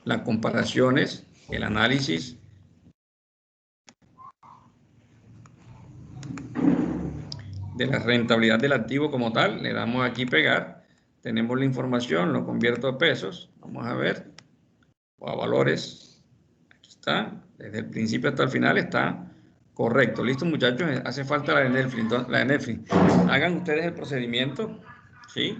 las comparaciones, el análisis de la rentabilidad del activo como tal, le damos aquí pegar, tenemos la información, lo convierto a pesos, vamos a ver, o a valores, aquí está, desde el principio hasta el final está correcto. Listo, muchachos, hace falta la de Netflix, hagan ustedes el procedimiento, ¿sí?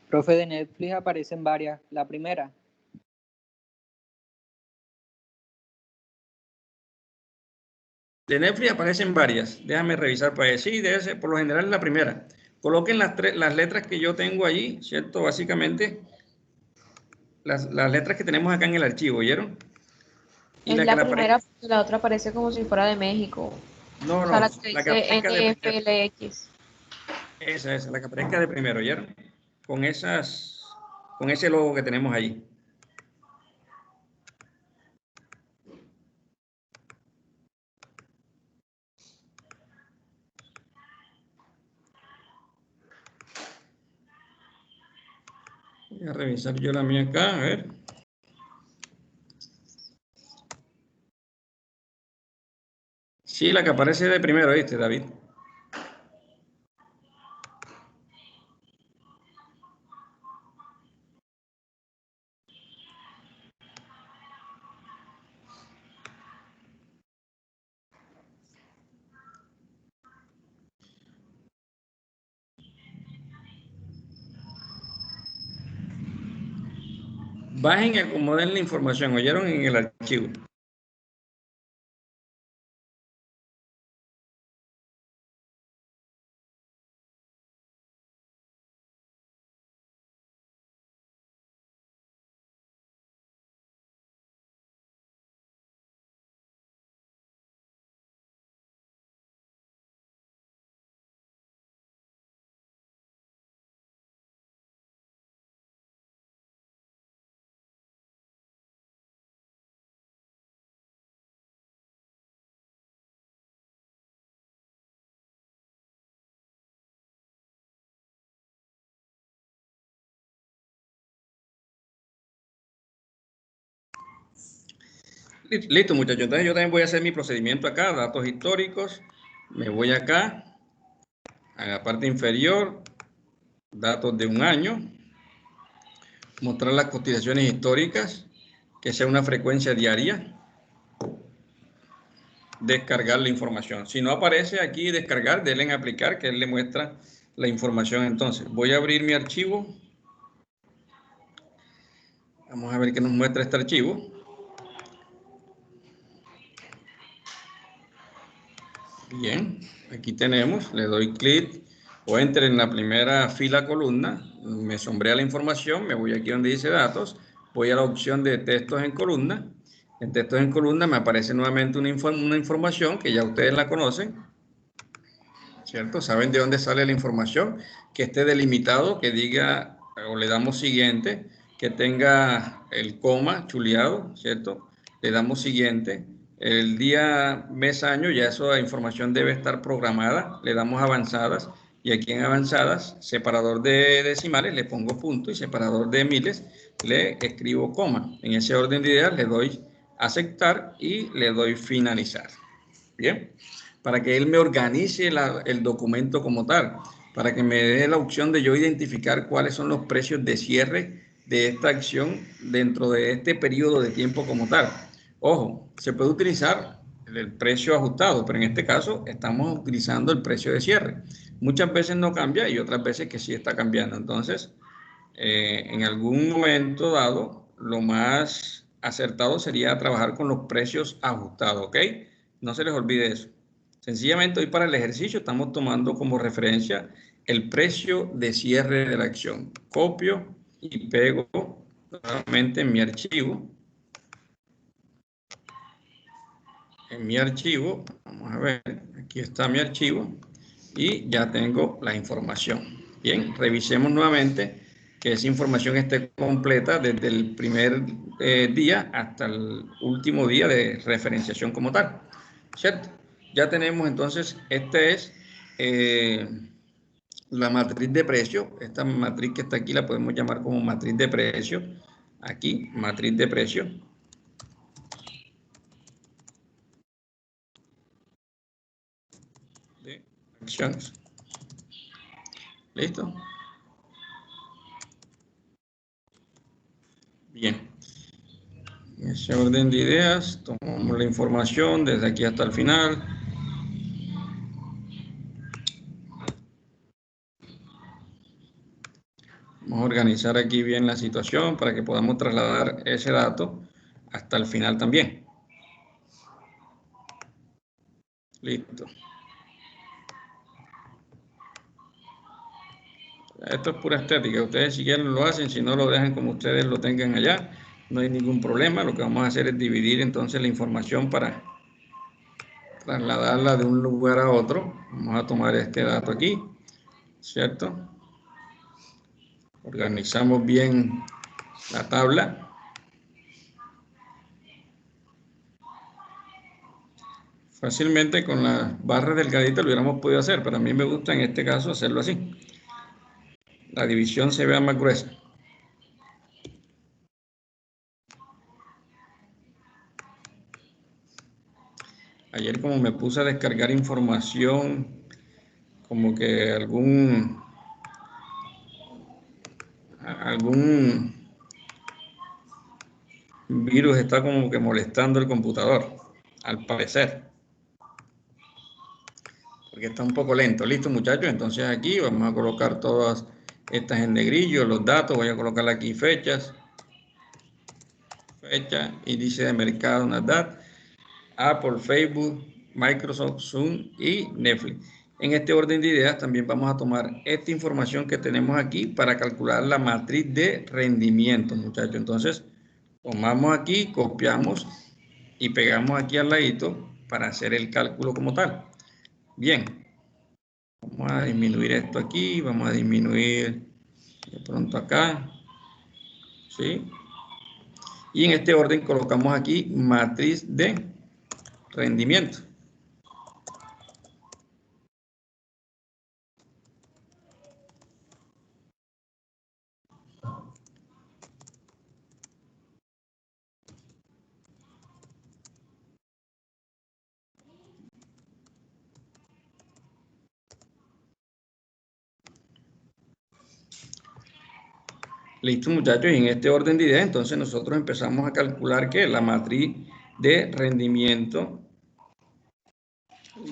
Profe, de Netflix aparecen varias. La primera. De Netflix aparecen varias. Déjame revisar para ver. Sí, debe ser, por lo general la primera. Coloquen las letras que yo tengo allí, ¿cierto? Básicamente, las letras que tenemos acá en el archivo, ¿oyeron? Y Es la que la le primera, aparezca. porque la otra parece como si fuera de México. No, O sea, la no, que la que dice aparezca de primero. NFLX. Esa, la que aparezca de primero, ¿oyeron? Con con ese logo que tenemos ahí. Voy a revisar yo la mía acá, a ver. Sí, la que aparece de primero, ¿viste, David? Bajen y acomoden la información, ¿oyeron? En el archivo. Listo, muchachos. Entonces yo también voy a hacer mi procedimiento acá, datos históricos. Me voy acá, a la parte inferior, datos de un año. Mostrar las cotizaciones históricas, que sea una frecuencia diaria. Descargar la información. Si no aparece aquí descargar, denle en aplicar, que él le muestra la información. Entonces, voy a abrir mi archivo. Vamos a ver qué nos muestra este archivo. Bien, aquí tenemos, le doy clic o enter en la primera fila columna, me sombrea la información, me voy aquí donde dice datos, voy a la opción de textos en columna. En textos en columna me aparece nuevamente una información que ya ustedes la conocen, ¿cierto? Saben de dónde sale la información, que esté delimitado, que diga, o le damos siguiente, que tenga el coma chuleado, ¿cierto? Le damos siguiente. El día, mes, año, ya esa información debe estar programada. Le damos avanzadas y aquí en avanzadas, separador de decimales, le pongo punto y separador de miles, le escribo coma. En ese orden de ideas le doy aceptar y le doy finalizar. Bien, para que él me organice el documento como tal, para que me dé la opción de yo identificar cuáles son los precios de cierre de esta acción dentro de este periodo de tiempo como tal. Ojo, se puede utilizar el precio ajustado, pero en este caso estamos utilizando el precio de cierre. Muchas veces no cambia y otras veces que sí está cambiando. Entonces, en algún momento dado, lo más acertado sería trabajar con los precios ajustados, ¿ok? No se les olvide eso. Sencillamente hoy para el ejercicio estamos tomando como referencia el precio de cierre de la acción. Copio y pego nuevamente en mi archivo. Vamos a ver, aquí está mi archivo y ya tengo la información. Bien, revisemos nuevamente que esa información esté completa desde el primer día hasta el último día de referenciación como tal, ¿cierto? Ya tenemos entonces, esta es la matriz de precio. Esta matriz que está aquí la podemos llamar como matriz de precio. Aquí, matriz de precio. De acciones. ¿Listo? Bien. En ese orden de ideas, tomamos la información desde aquí hasta el final. Vamos a organizar aquí bien la situación para que podamos trasladar ese dato hasta el final también. Listo. Esto es pura estética. Ustedes si quieren lo hacen, si no lo dejan como ustedes lo tengan allá. No hay ningún problema. Lo que vamos a hacer es dividir entonces la información para trasladarla de un lugar a otro. Vamos a tomar este dato aquí, ¿cierto? Organizamos bien la tabla. Fácilmente con las barras delgaditas lo hubiéramos podido hacer, pero a mí me gusta en este caso hacerlo así. La división se vea más gruesa. Ayer como me puse a descargar información, como que algún virus está como que molestando el computador, al parecer. Porque está un poco lento. Listo, muchachos. Entonces aquí vamos a colocar todas estas en negrillo, los datos. Voy a colocar aquí fechas. Fecha, índice de mercado, Nasdaq, Apple, Facebook, Microsoft, Zoom y Netflix. En este orden de ideas también vamos a tomar esta información que tenemos aquí para calcular la matriz de rendimiento, muchachos. Entonces, tomamos aquí, copiamos y pegamos aquí al ladito para hacer el cálculo como tal. Bien, vamos a disminuir esto aquí, vamos a disminuir de pronto acá, ¿sí? Y en este orden colocamos aquí matriz de rendimiento. Listo, muchachos, y en este orden de ideas, entonces nosotros empezamos a calcular que la matriz de rendimiento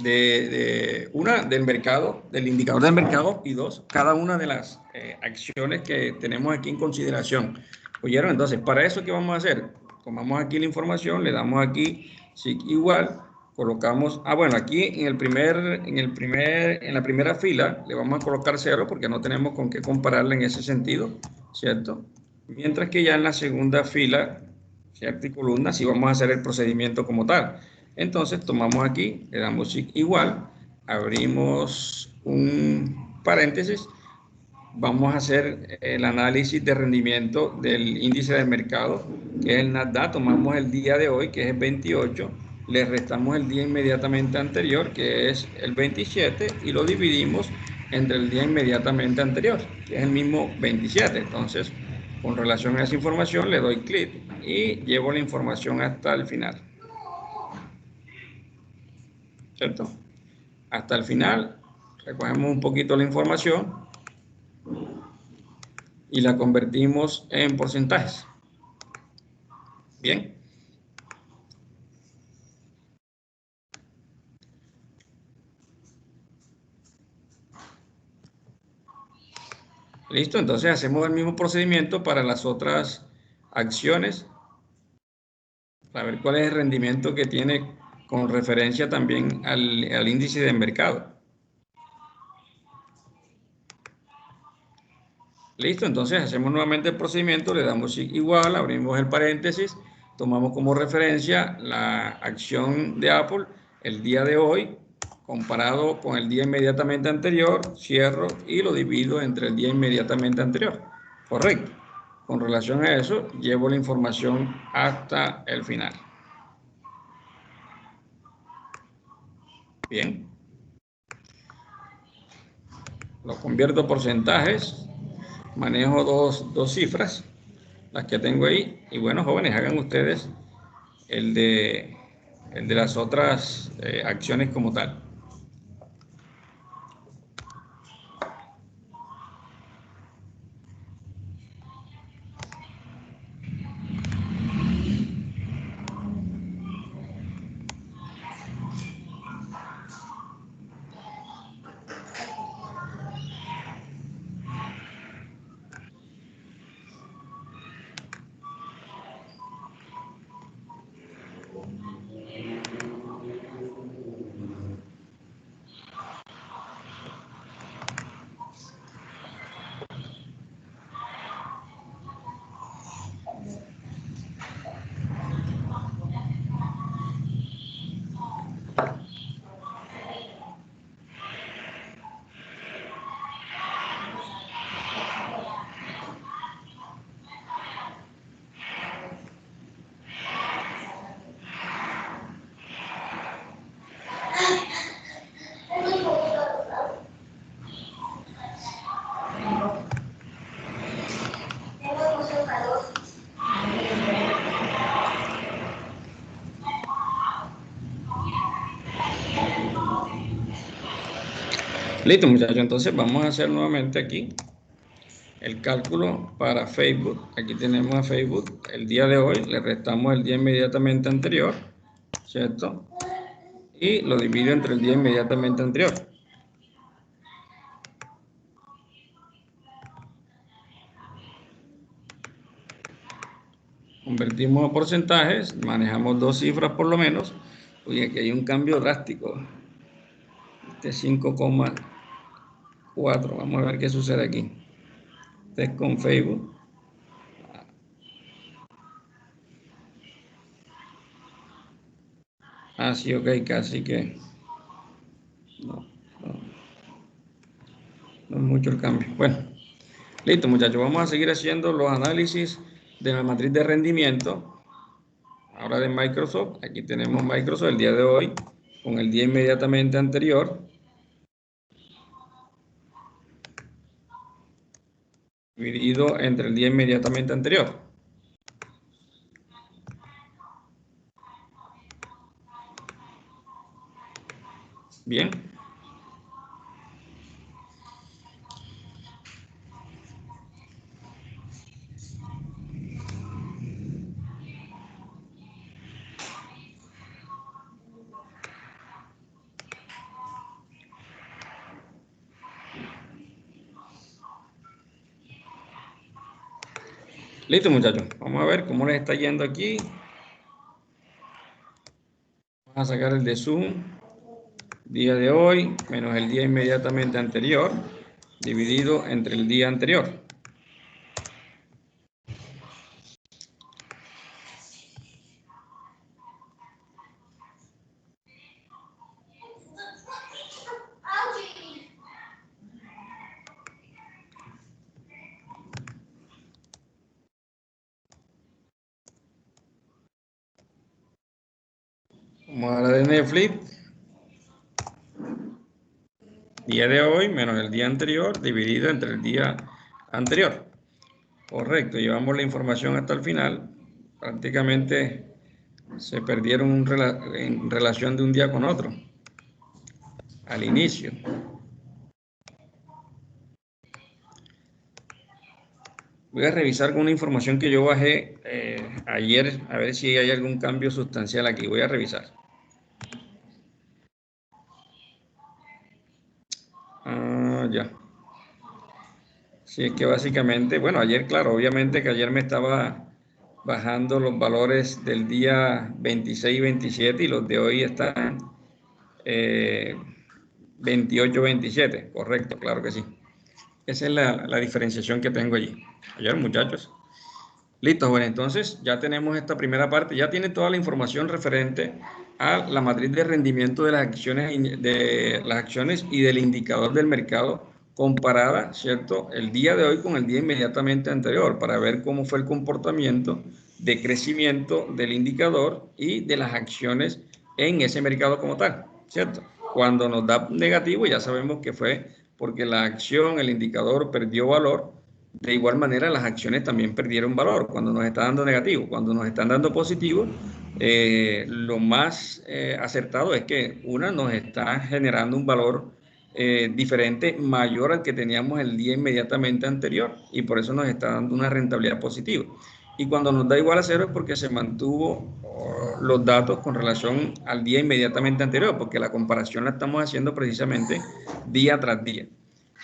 del mercado, del indicador del mercado, y dos, cada una de las acciones que tenemos aquí en consideración. ¿Oyeron? Entonces, para eso, ¿qué vamos a hacer? Tomamos aquí la información, le damos aquí SIG igual, colocamos, bueno, aquí en la primera fila le vamos a colocar 0 porque no tenemos con qué compararla en ese sentido, ¿cierto? Mientras que ya en la segunda fila, ¿cierto? Y columna, sí vamos a hacer el procedimiento como tal. Entonces tomamos aquí, le damos igual, abrimos un paréntesis, vamos a hacer el análisis de rendimiento del índice de mercado, que es el Nasdaq. Tomamos el día de hoy, que es el 28, le restamos el día inmediatamente anterior, que es el 27, y lo dividimos entre el día inmediatamente anterior, que es el mismo 27. Entonces, con relación a esa información, le doy clic y llevo la información hasta el final. ¿Cierto? Hasta el final, recogemos un poquito la información y la convertimos en porcentajes. Bien. Listo, entonces hacemos el mismo procedimiento para las otras acciones, para ver cuál es el rendimiento que tiene con referencia también al índice de mercado. Listo, entonces hacemos nuevamente el procedimiento, le damos igual, abrimos el paréntesis, tomamos como referencia la acción de Apple el día de hoy, comparado con el día inmediatamente anterior, cierro y lo divido entre el día inmediatamente anterior. Correcto. Con relación a eso, llevo la información hasta el final. Bien. Lo convierto a porcentajes. Manejo dos cifras, las que tengo ahí. Y bueno, jóvenes, hagan ustedes el de las otras acciones como tal. Listo, muchachos, entonces vamos a hacer nuevamente aquí el cálculo para Facebook. Aquí tenemos a Facebook el día de hoy, le restamos el día inmediatamente anterior, ¿cierto? Y lo divido entre el día inmediatamente anterior. Convertimos a porcentajes, manejamos dos cifras por lo menos. Uy, aquí hay un cambio drástico. Este 5,4. Vamos a ver qué sucede aquí. Este es con Facebook. Sí, ok, casi que no es mucho el cambio. Bueno, listo, muchachos. Vamos a seguir haciendo los análisis de la matriz de rendimiento. Ahora de Microsoft. Aquí tenemos Microsoft el día de hoy con el día inmediatamente anterior. Dividido entre el día inmediatamente anterior. Bien. Listo, muchachos. Vamos a ver cómo les está yendo aquí. Vamos a sacar el de Zoom. Día de hoy menos el día inmediatamente anterior, dividido entre el día anterior. Vamos a la de Netflix. Día de hoy menos el día anterior dividido entre el día anterior. Correcto, llevamos la información hasta el final. Prácticamente se perdieron en relación de un día con otro. Al inicio. Voy a revisar con una información que yo bajé ayer, a ver si hay algún cambio sustancial aquí. Voy a revisar. Ya. Sí, es que básicamente, bueno, ayer, claro, obviamente que ayer me estaba bajando los valores del día 26 y 27 y los de hoy están 28, 27. Correcto, claro que sí. Esa es la diferenciación que tengo allí. Ayer, muchachos. Listo, bueno, entonces ya tenemos esta primera parte. Ya tiene toda la información referente a la matriz de rendimiento de las acciones y del indicador del mercado comparada, ¿cierto? El día de hoy con el día inmediatamente anterior para ver cómo fue el comportamiento de crecimiento del indicador y de las acciones en ese mercado como tal, ¿cierto? Cuando nos da negativo ya sabemos que fue porque la acción, el indicador perdió valor. De igual manera, las acciones también perdieron valor cuando nos está dando negativo. Cuando nos están dando positivo, lo más acertado es que una nos está generando un valor diferente, mayor al que teníamos el día inmediatamente anterior, y por eso nos está dando una rentabilidad positiva. Y cuando nos da igual a cero es porque se mantuvo los datos con relación al día inmediatamente anterior, porque la comparación la estamos haciendo precisamente día tras día.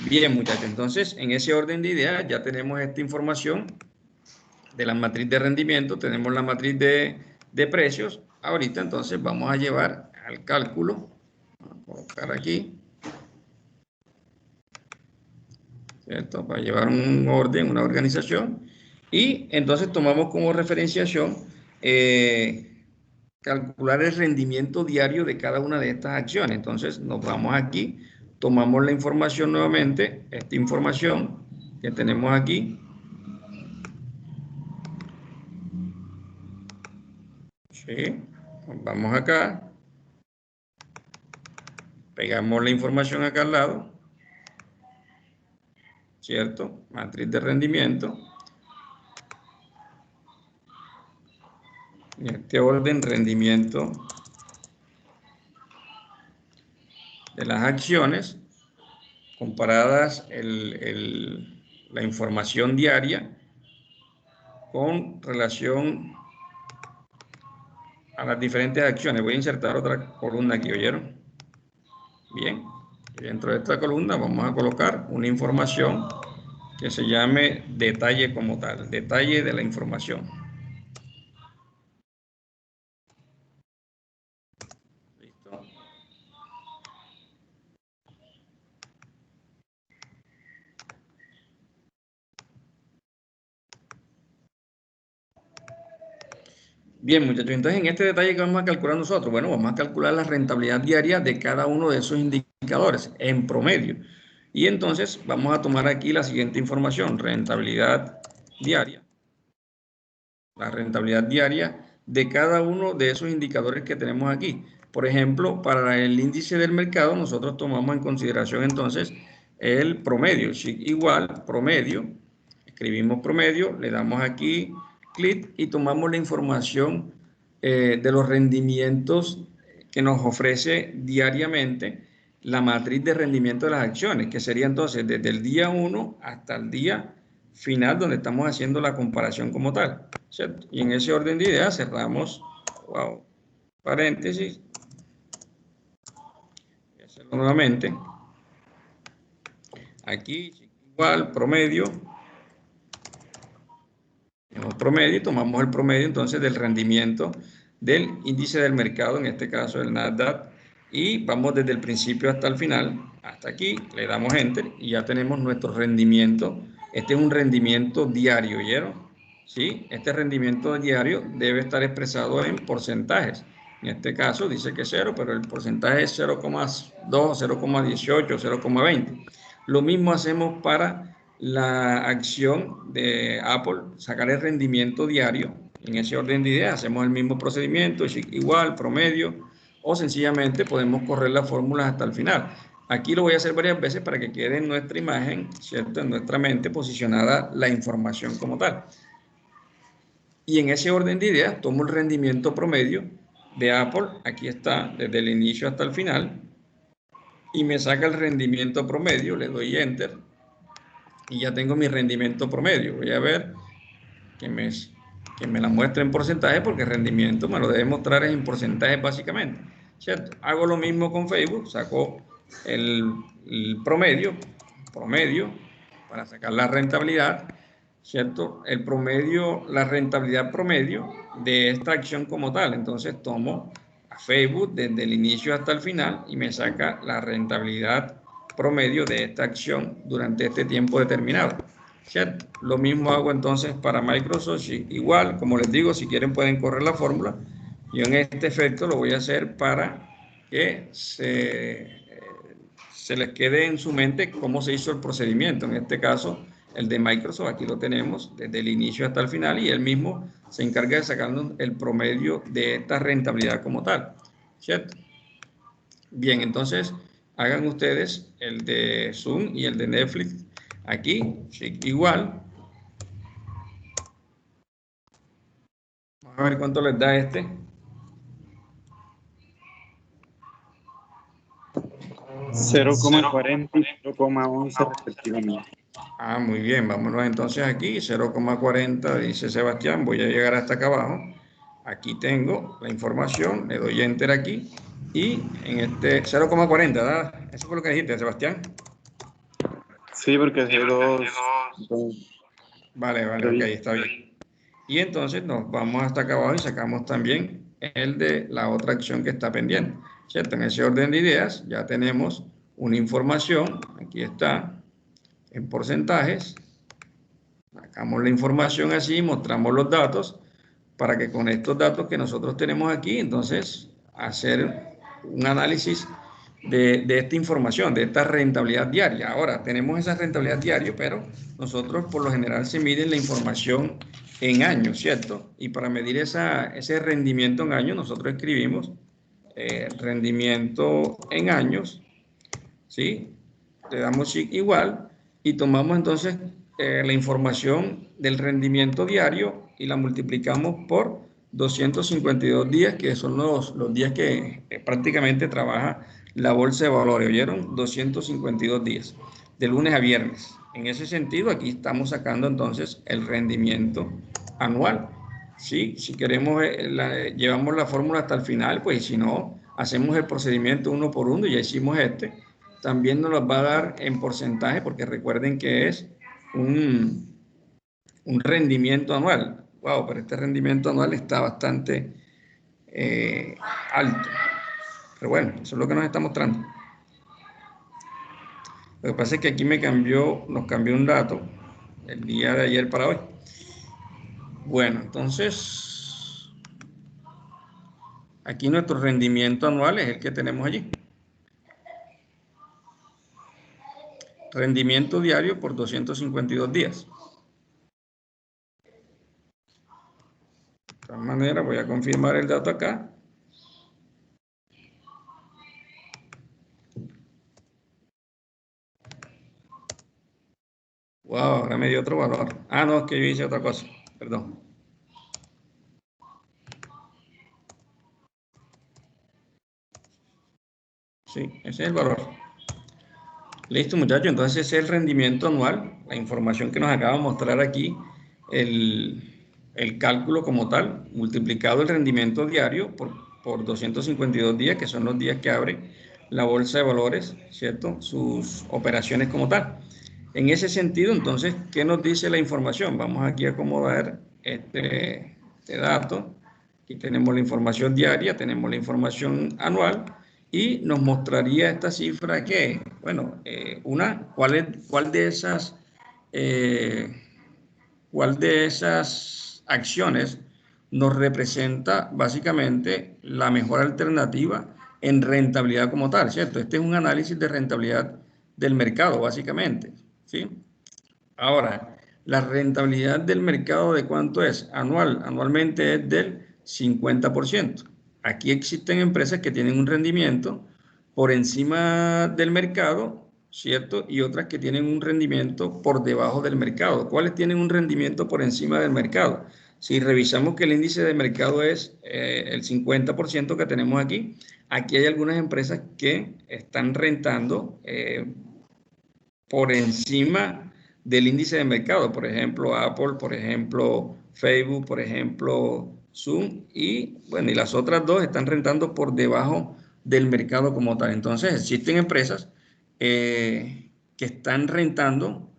Bien, muchachos, entonces en ese orden de ideas ya tenemos esta información de la matriz de rendimiento, tenemos la matriz de precios. Ahorita entonces vamos a llevar al cálculo, vamos a colocar aquí, ¿cierto? Para llevar un orden, una organización, y entonces tomamos como referenciación calcular el rendimiento diario de cada una de estas acciones. Entonces nos vamos aquí, tomamos la información nuevamente, esta información que tenemos aquí. Sí, vamos acá, pegamos la información acá al lado, ¿cierto? Matriz de rendimiento. En este orden, rendimiento de las acciones comparadas la información diaria con relación a las diferentes acciones. Voy a insertar otra columna aquí, ¿oyeron? Bien, dentro de esta columna vamos a colocar una información que se llame detalle como tal, detalle de la información. Listo. Bien, muchachos, entonces en este detalle que vamos a calcular nosotros, bueno, vamos a calcular la rentabilidad diaria de cada uno de esos indicadores en promedio. Y entonces vamos a tomar aquí la siguiente información, rentabilidad diaria. La rentabilidad diaria de cada uno de esos indicadores que tenemos aquí. Por ejemplo, para el índice del mercado, nosotros tomamos en consideración entonces el promedio. Igual, promedio, escribimos promedio, le damos aquí clic y tomamos la información de los rendimientos que nos ofrece diariamente la matriz de rendimiento de las acciones, que sería entonces desde el día 1 hasta el día final, donde estamos haciendo la comparación como tal, ¿cierto? Y en ese orden de ideas cerramos wow, paréntesis, voy a hacerlo nuevamente, aquí igual promedio, tenemos promedio y tomamos el promedio entonces del rendimiento del índice del mercado, en este caso el Nasdaq, y vamos desde el principio hasta el final, hasta aquí, le damos Enter y ya tenemos nuestro rendimiento. Este es un rendimiento diario, ¿oyeron? ¿Sí? Este rendimiento diario debe estar expresado en porcentajes. En este caso dice que 0, pero el porcentaje es 0,2, 0,18, 0,20. Lo mismo hacemos para la acción de Apple, sacar el rendimiento diario. En ese orden de ideas hacemos el mismo procedimiento, igual, promedio, o sencillamente podemos correr las fórmulas hasta el final. Aquí lo voy a hacer varias veces para que quede en nuestra imagen, ¿cierto? En nuestra mente posicionada la información como tal. Y en ese orden de ideas tomo el rendimiento promedio de Apple, aquí está, desde el inicio hasta el final, y me saca el rendimiento promedio, le doy Enter, y ya tengo mi rendimiento promedio. Voy a ver que me la muestre en porcentaje, porque el rendimiento me lo debe mostrar en porcentaje básicamente, ¿cierto? Hago lo mismo con Facebook, saco el promedio para sacar la rentabilidad, ¿cierto? El promedio, la rentabilidad promedio de esta acción como tal. Entonces tomo a Facebook desde el inicio hasta el final y me saca la rentabilidad promedio de esta acción durante este tiempo determinado, ¿cierto? Lo mismo hago entonces para Microsoft, igual, como les digo, si quieren pueden correr la fórmula. Yo en este efecto lo voy a hacer para que se les quede en su mente cómo se hizo el procedimiento. En este caso, el de Microsoft, aquí lo tenemos desde el inicio hasta el final, y él mismo se encarga de sacarnos el promedio de esta rentabilidad como tal, ¿cierto? Bien, entonces hagan ustedes el de Zoom y el de Netflix aquí, igual. Vamos a ver cuánto les da este. 0,40 y 0,11 respectivamente. Ah, muy bien, vámonos entonces aquí, 0,40 dice Sebastián, voy a llegar hasta acá abajo. Aquí tengo la información, le doy Enter aquí, y en este 0,40, ¿verdad? Eso fue lo que dijiste, Sebastián. Sí, porque es dos. Vale, ok, está bien. Y entonces nos vamos hasta acá abajo y sacamos también el de la otra acción que está pendiente, ¿cierto? En ese orden de ideas ya tenemos una información, aquí está, en porcentajes. Sacamos la información así, mostramos los datos, para que con estos datos que nosotros tenemos aquí, entonces, hacer un análisis de esta información, de esta rentabilidad diaria. Ahora, tenemos esa rentabilidad diaria, pero nosotros por lo general se mide la información en años, ¿cierto? Y para medir ese rendimiento en años, nosotros escribimos rendimiento en años, ¿sí? Le damos igual y tomamos entonces la información del rendimiento diario y la multiplicamos por 252 días, que son los días que prácticamente trabaja la bolsa de valores. ¿Oyeron? 252 días, de lunes a viernes. En ese sentido, aquí estamos sacando entonces el rendimiento anual. ¿Sí? Si queremos, llevamos la fórmula hasta el final, pues si no, hacemos el procedimiento uno por uno, ya hicimos este. También nos los va a dar en porcentaje, porque recuerden que es un rendimiento anual. Wow, pero este rendimiento anual está bastante alto. Pero bueno, eso es lo que nos está mostrando. Lo que pasa es que aquí nos cambió un dato el día de ayer para hoy. Bueno, entonces, aquí nuestro rendimiento anual es el que tenemos allí. Rendimiento diario por 252 días. De todas maneras, voy a confirmar el dato acá. Wow, ahora me dio otro valor. Ah, no, es que yo hice otra cosa. Perdón. Sí, ese es el valor. Listo, muchachos. Entonces ese es el rendimiento anual. La información que nos acaba de mostrar aquí el cálculo como tal, multiplicado el rendimiento diario por 252 días, que son los días que abre la bolsa de valores, ¿cierto? Sus operaciones como tal. En ese sentido, entonces, ¿qué nos dice la información? Vamos aquí a acomodar este dato. Aquí tenemos la información diaria, tenemos la información anual y nos mostraría esta cifra que, bueno, ¿cuál de esas acciones nos representa básicamente la mejor alternativa en rentabilidad como tal, ¿cierto? Este es un análisis de rentabilidad del mercado, básicamente, ¿sí? Ahora, la rentabilidad del mercado, ¿de cuánto es? Anualmente es del 50%. Aquí existen empresas que tienen un rendimiento por encima del mercado, ¿cierto? Y otras que tienen un rendimiento por debajo del mercado. ¿Cuáles tienen un rendimiento por encima del mercado? Si revisamos que el índice de mercado es el 50% que tenemos aquí, aquí hay algunas empresas que están rentando por encima del índice de mercado, por ejemplo, Apple, por ejemplo, Facebook, por ejemplo, Zoom, y bueno, y las otras dos están rentando por debajo del mercado como tal. Entonces, existen empresas que están rentando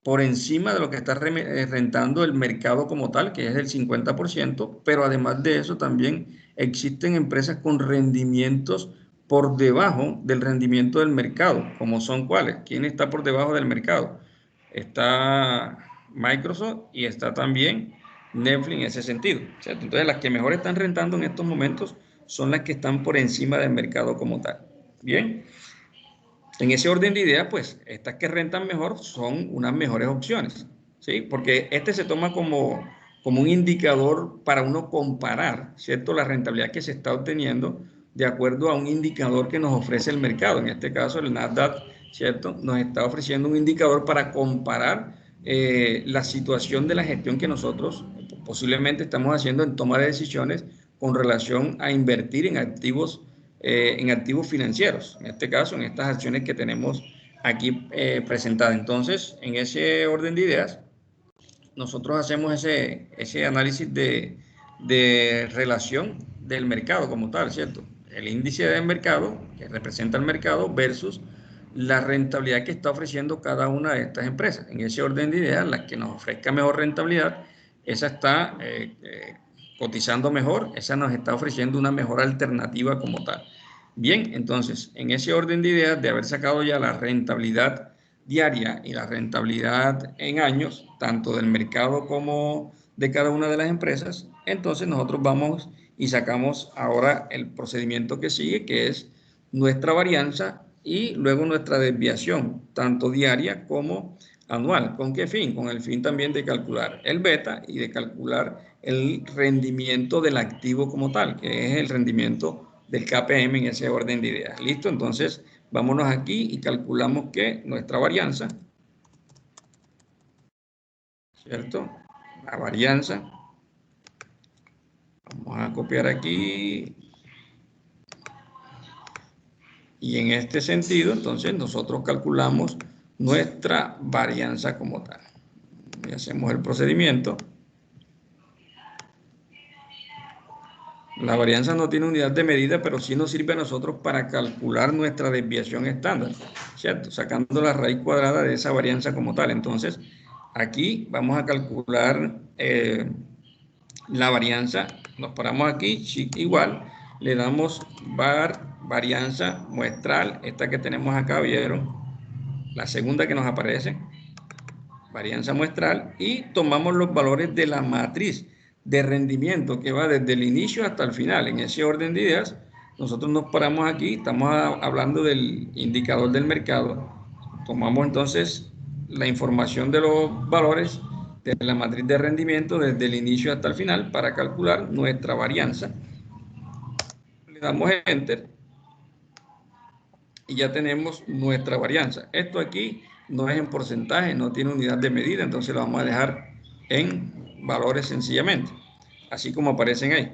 por encima de lo que está rentando el mercado como tal, que es el 50%, pero además de eso también existen empresas con rendimientos por debajo del rendimiento del mercado, como son cuáles. ¿Quién está por debajo del mercado? Está Microsoft y está también Netflix en ese sentido, ¿cierto? Entonces, las que mejor están rentando en estos momentos son las que están por encima del mercado como tal. Bien, en ese orden de ideas, pues, estas que rentan mejor son unas mejores opciones, ¿sí? Porque este se toma como un indicador para uno comparar, ¿cierto? La rentabilidad que se está obteniendo de acuerdo a un indicador que nos ofrece el mercado. En este caso, el Nasdaq, ¿cierto? Nos está ofreciendo un indicador para comparar la situación de la gestión que nosotros posiblemente estamos haciendo en toma de decisiones con relación a invertir en activos financieros, en este caso, en estas acciones que tenemos aquí presentadas. Entonces, en ese orden de ideas, nosotros hacemos ese análisis de relación del mercado como tal, ¿cierto? El índice del mercado, que representa el mercado, versus la rentabilidad que está ofreciendo cada una de estas empresas. En ese orden de ideas, la que nos ofrezca mejor rentabilidad, esa está cotizando mejor, esa nos está ofreciendo una mejor alternativa como tal. Bien, entonces, en ese orden de ideas, de haber sacado ya la rentabilidad diaria y la rentabilidad en años, tanto del mercado como de cada una de las empresas, entonces nosotros vamos y sacamos ahora el procedimiento que sigue, que es nuestra varianza y luego nuestra desviación, tanto diaria como anual. ¿Con qué fin? Con el fin también de calcular el beta y de calcular el rendimiento del activo como tal, que es el rendimiento del KPM en ese orden de ideas. ¿Listo? Entonces, vámonos aquí y calculamos que nuestra varianza, ¿cierto? La varianza, vamos a copiar aquí. Y en este sentido, entonces, nosotros calculamos nuestra varianza como tal. Y hacemos el procedimiento. La varianza no tiene unidad de medida, pero sí nos sirve a nosotros para calcular nuestra desviación estándar, ¿cierto? Sacando la raíz cuadrada de esa varianza como tal. Entonces, aquí vamos a calcular la varianza. Nos paramos aquí, igual, le damos varianza muestral, esta que tenemos acá, ¿vieron? La segunda que nos aparece, varianza muestral, y tomamos los valores de la matriz de rendimiento que va desde el inicio hasta el final. En ese orden de ideas, nosotros nos paramos aquí, estamos hablando del indicador del mercado. Tomamos entonces la información de los valores de la matriz de rendimiento desde el inicio hasta el final para calcular nuestra varianza. Le damos Enter y ya tenemos nuestra varianza. Esto aquí no es en porcentaje, no tiene unidad de medida, entonces lo vamos a dejar en valores sencillamente, así como aparecen ahí.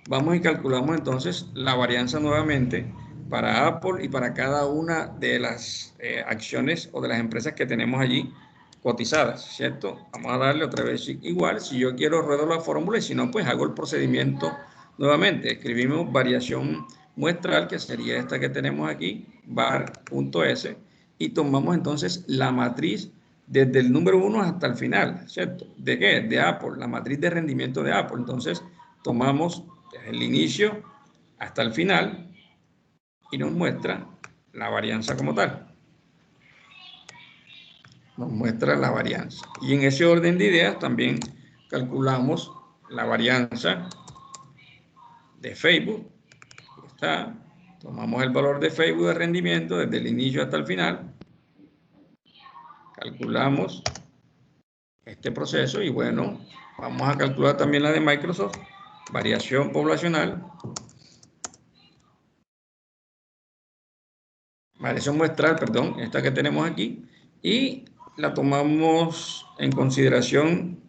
Vamos y calculamos entonces la varianza nuevamente para Apple y para cada una de las acciones o de las empresas que tenemos allí cotizadas, ¿cierto? Vamos a darle otra vez igual. Si yo quiero, ruedo la fórmula y si no, pues hago el procedimiento nuevamente. Escribimos variación muestral, que sería esta que tenemos aquí, var.s, y tomamos entonces la matriz desde el número 1 hasta el final, ¿cierto? ¿De qué? De Apple, la matriz de rendimiento de Apple. Entonces, tomamos desde el inicio hasta el final y nos muestra la varianza como tal. Nos muestra la varianza. Y en ese orden de ideas también calculamos la varianza de Facebook. Aquí está. Tomamos el valor de Facebook de rendimiento desde el inicio hasta el final. Calculamos este proceso y bueno, vamos a calcular también la de Microsoft, variación poblacional. Variación muestral, perdón, esta que tenemos aquí. Y la tomamos en consideración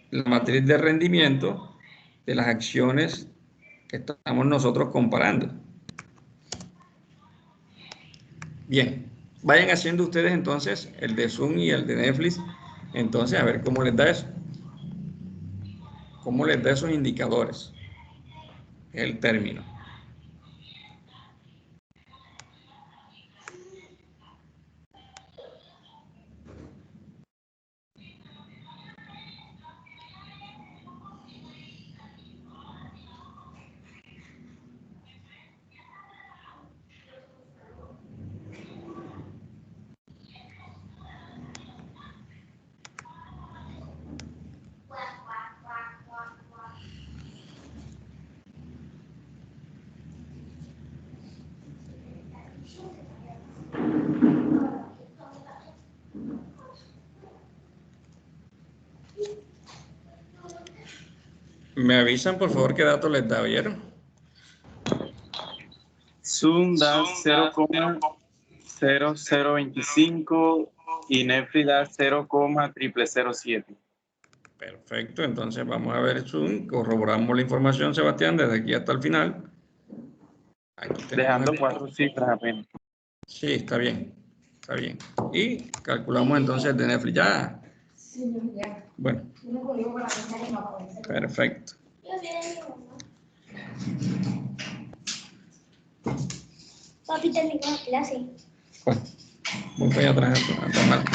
la matriz de rendimiento de las acciones que estamos nosotros comparando. Bien, vayan haciendo ustedes entonces el de Zoom y el de Netflix, entonces a ver cómo les da eso. ¿Cómo les da esos indicadores? El término. Me avisan, por favor, qué datos les da, ¿vieron? Zoom da 0,0025 y Netflix da 0,007. Perfecto, entonces vamos a ver Zoom, corroboramos la información, Sebastián, desde aquí hasta el final. Aquí dejando 4 cifras apenas. Sí, está bien, está bien. Y calculamos entonces el de Netflix. Ya. Bueno. Perfecto. Papi, terminó la clase. Bueno, voy para allá atrás a tomar.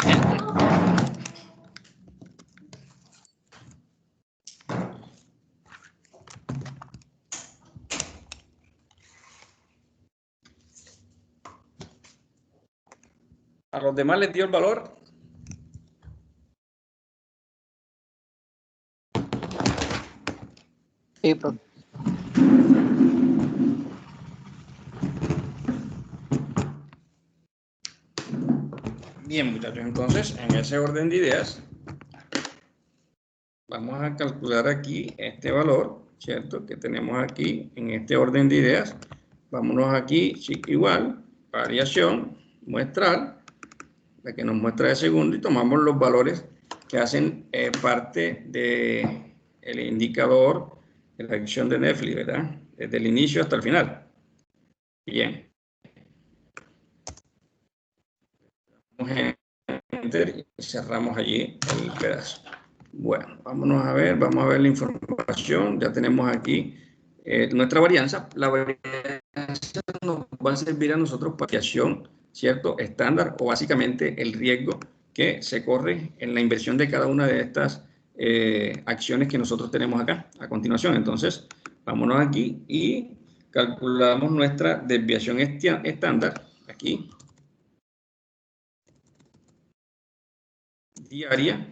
¿A los demás les dio el valor? Sí, profe. Bien, muchachos, entonces, en ese orden de ideas, vamos a calcular aquí este valor, ¿cierto? Que tenemos aquí en este orden de ideas. Vámonos aquí, sí, igual, variación muestral, la que nos muestra de segundo, y tomamos los valores que hacen parte del indicador de la acción de Netflix, ¿verdad? Desde el inicio hasta el final. Bien. Enter y cerramos allí el pedazo. Bueno, vamos a ver la información. Ya tenemos aquí nuestra varianza. La varianza nos va a servir a nosotros para variación, ¿cierto? Estándar, o básicamente el riesgo que se corre en la inversión de cada una de estas acciones que nosotros tenemos acá a continuación. Entonces, vámonos aquí y calculamos nuestra desviación estándar aquí. Diaria.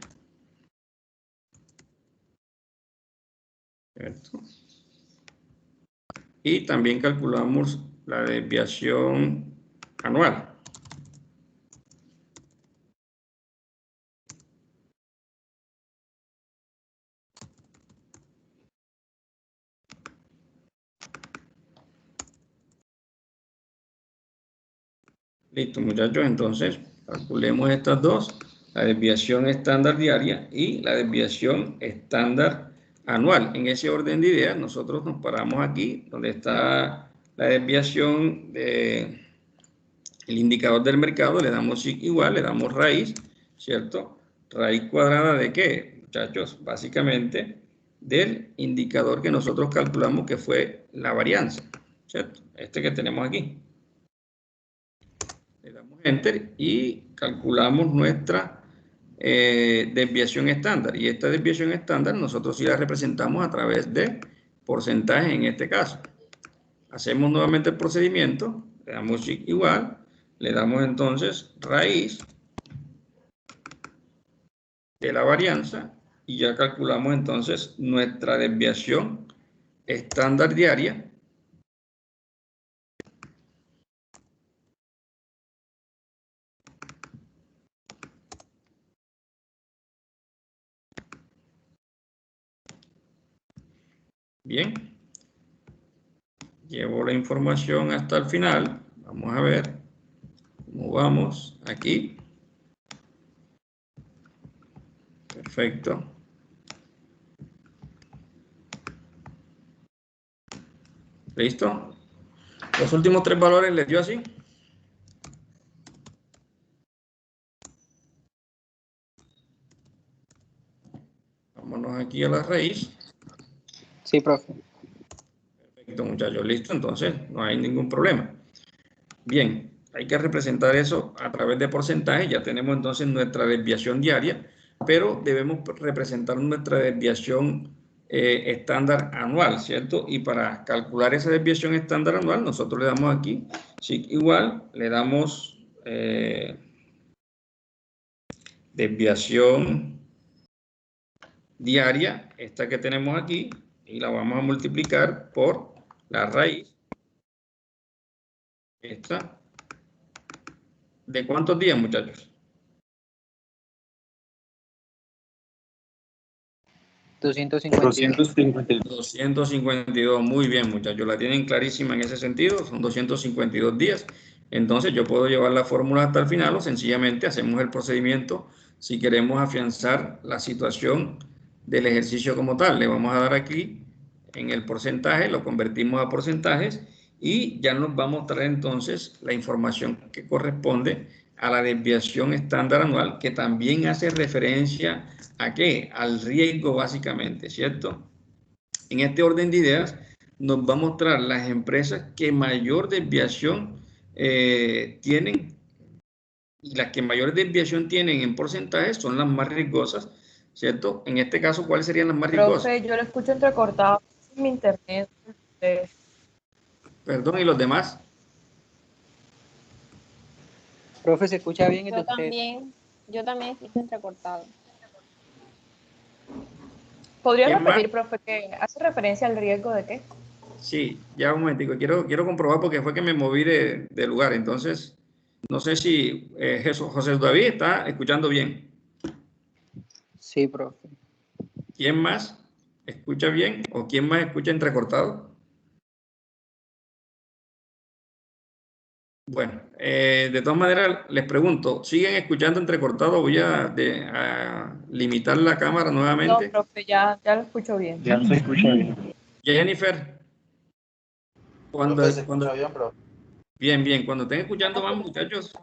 ¿Cierto? Y también calculamos la desviación anual. Listo, muchachos, entonces calculemos estas dos, la desviación estándar diaria y la desviación estándar anual. En ese orden de ideas, nosotros nos paramos aquí, donde está la desviación el indicador del mercado, le damos igual, le damos raíz, ¿cierto? ¿Raíz cuadrada de qué, muchachos? Básicamente del indicador que nosotros calculamos que fue la varianza, ¿cierto? Este que tenemos aquí. Le damos Enter y calculamos nuestra desviación estándar. Y esta desviación estándar nosotros sí la representamos a través de porcentaje en este caso. Hacemos nuevamente el procedimiento, le damos igual, le damos entonces raíz de la varianza y ya calculamos entonces nuestra desviación estándar diaria. Bien, llevo la información hasta el final. Vamos a ver cómo vamos aquí. Perfecto. ¿Listo? Los últimos 3 valores les dio así. Vámonos aquí a la raíz. Sí, profe. Perfecto, muchachos. Listo, entonces no hay ningún problema. Bien, hay que representar eso a través de porcentajes. Ya tenemos entonces nuestra desviación diaria, pero debemos representar nuestra desviación estándar anual, ¿cierto? Y para calcular esa desviación estándar anual, nosotros le damos aquí, sí, igual, le damos desviación diaria, esta que tenemos aquí, y la vamos a multiplicar por la raíz. Esta. ¿De cuántos días, muchachos? 252. Muy bien, muchachos. La tienen clarísima en ese sentido. Son 252 días. Entonces, yo puedo llevar la fórmula hasta el final o sencillamente hacemos el procedimiento si queremos afianzar la situación del ejercicio como tal. Le vamos a dar aquí en el porcentaje, lo convertimos a porcentajes y ya nos va a mostrar entonces la información que corresponde a la desviación estándar anual, que también hace referencia ¿a qué? Al riesgo básicamente, ¿cierto? En este orden de ideas nos va a mostrar las empresas que mayor desviación tienen, y las que mayor desviación tienen en porcentajes son las más riesgosas, ¿cierto? En este caso, ¿cuáles serían las más riesgosas? Profe, yo lo escucho entrecortado en mi internet. Perdón, ¿y los demás? Profe, ¿se escucha bien? Yo también escucho entrecortado. ¿Podría ¿Quién repetir, más? profe, que hace referencia al riesgo de qué? Sí, ya un momentico. Quiero comprobar porque fue que me moví de lugar. Entonces, no sé si José David está escuchando bien. Sí, profe. ¿Quién más escucha bien o quién más escucha entrecortado? Bueno, de todas maneras les pregunto, ¿siguen escuchando entrecortado? Voy a limitar la cámara nuevamente. No, profe, ya lo escucho bien. Ya se escucha bien. Jennifer, cuando bien, bro. bien, cuando estén escuchando más, muchachos,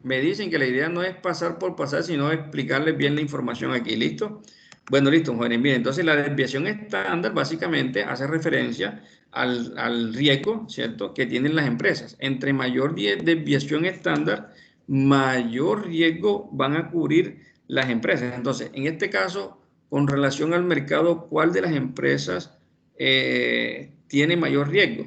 me dicen que la idea no es pasar por pasar, sino explicarles bien la información aquí, ¿listo? Bueno, listo, jóvenes. Miren, entonces la desviación estándar básicamente hace referencia al riesgo, ¿cierto?, que tienen las empresas. Entre mayor desviación estándar, mayor riesgo van a cubrir las empresas. Entonces, en este caso, con relación al mercado, ¿cuál de las empresas tiene mayor riesgo?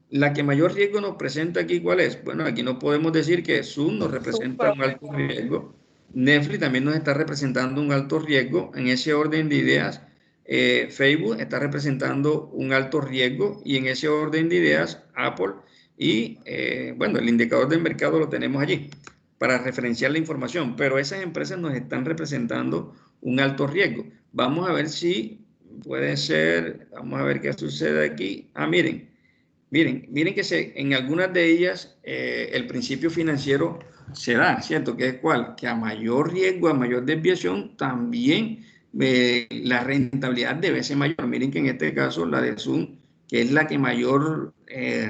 La que mayor riesgo nos presenta aquí, ¿cuál es? Bueno, aquí no podemos decir que Zoom nos representa un alto riesgo. Netflix también nos está representando un alto riesgo. En ese orden de ideas, Facebook está representando un alto riesgo y en ese orden de ideas, Apple y, bueno, el indicador del mercado lo tenemos allí para referenciar la información, pero esas empresas nos están representando un alto riesgo. Vamos a ver si puede ser, vamos a ver qué sucede aquí. Miren que en algunas de ellas el principio financiero se da, ¿cierto? ¿Que es cuál? Que a mayor riesgo, a mayor desviación, también la rentabilidad debe ser mayor. Miren que en este caso la de Zoom, que es la que mayor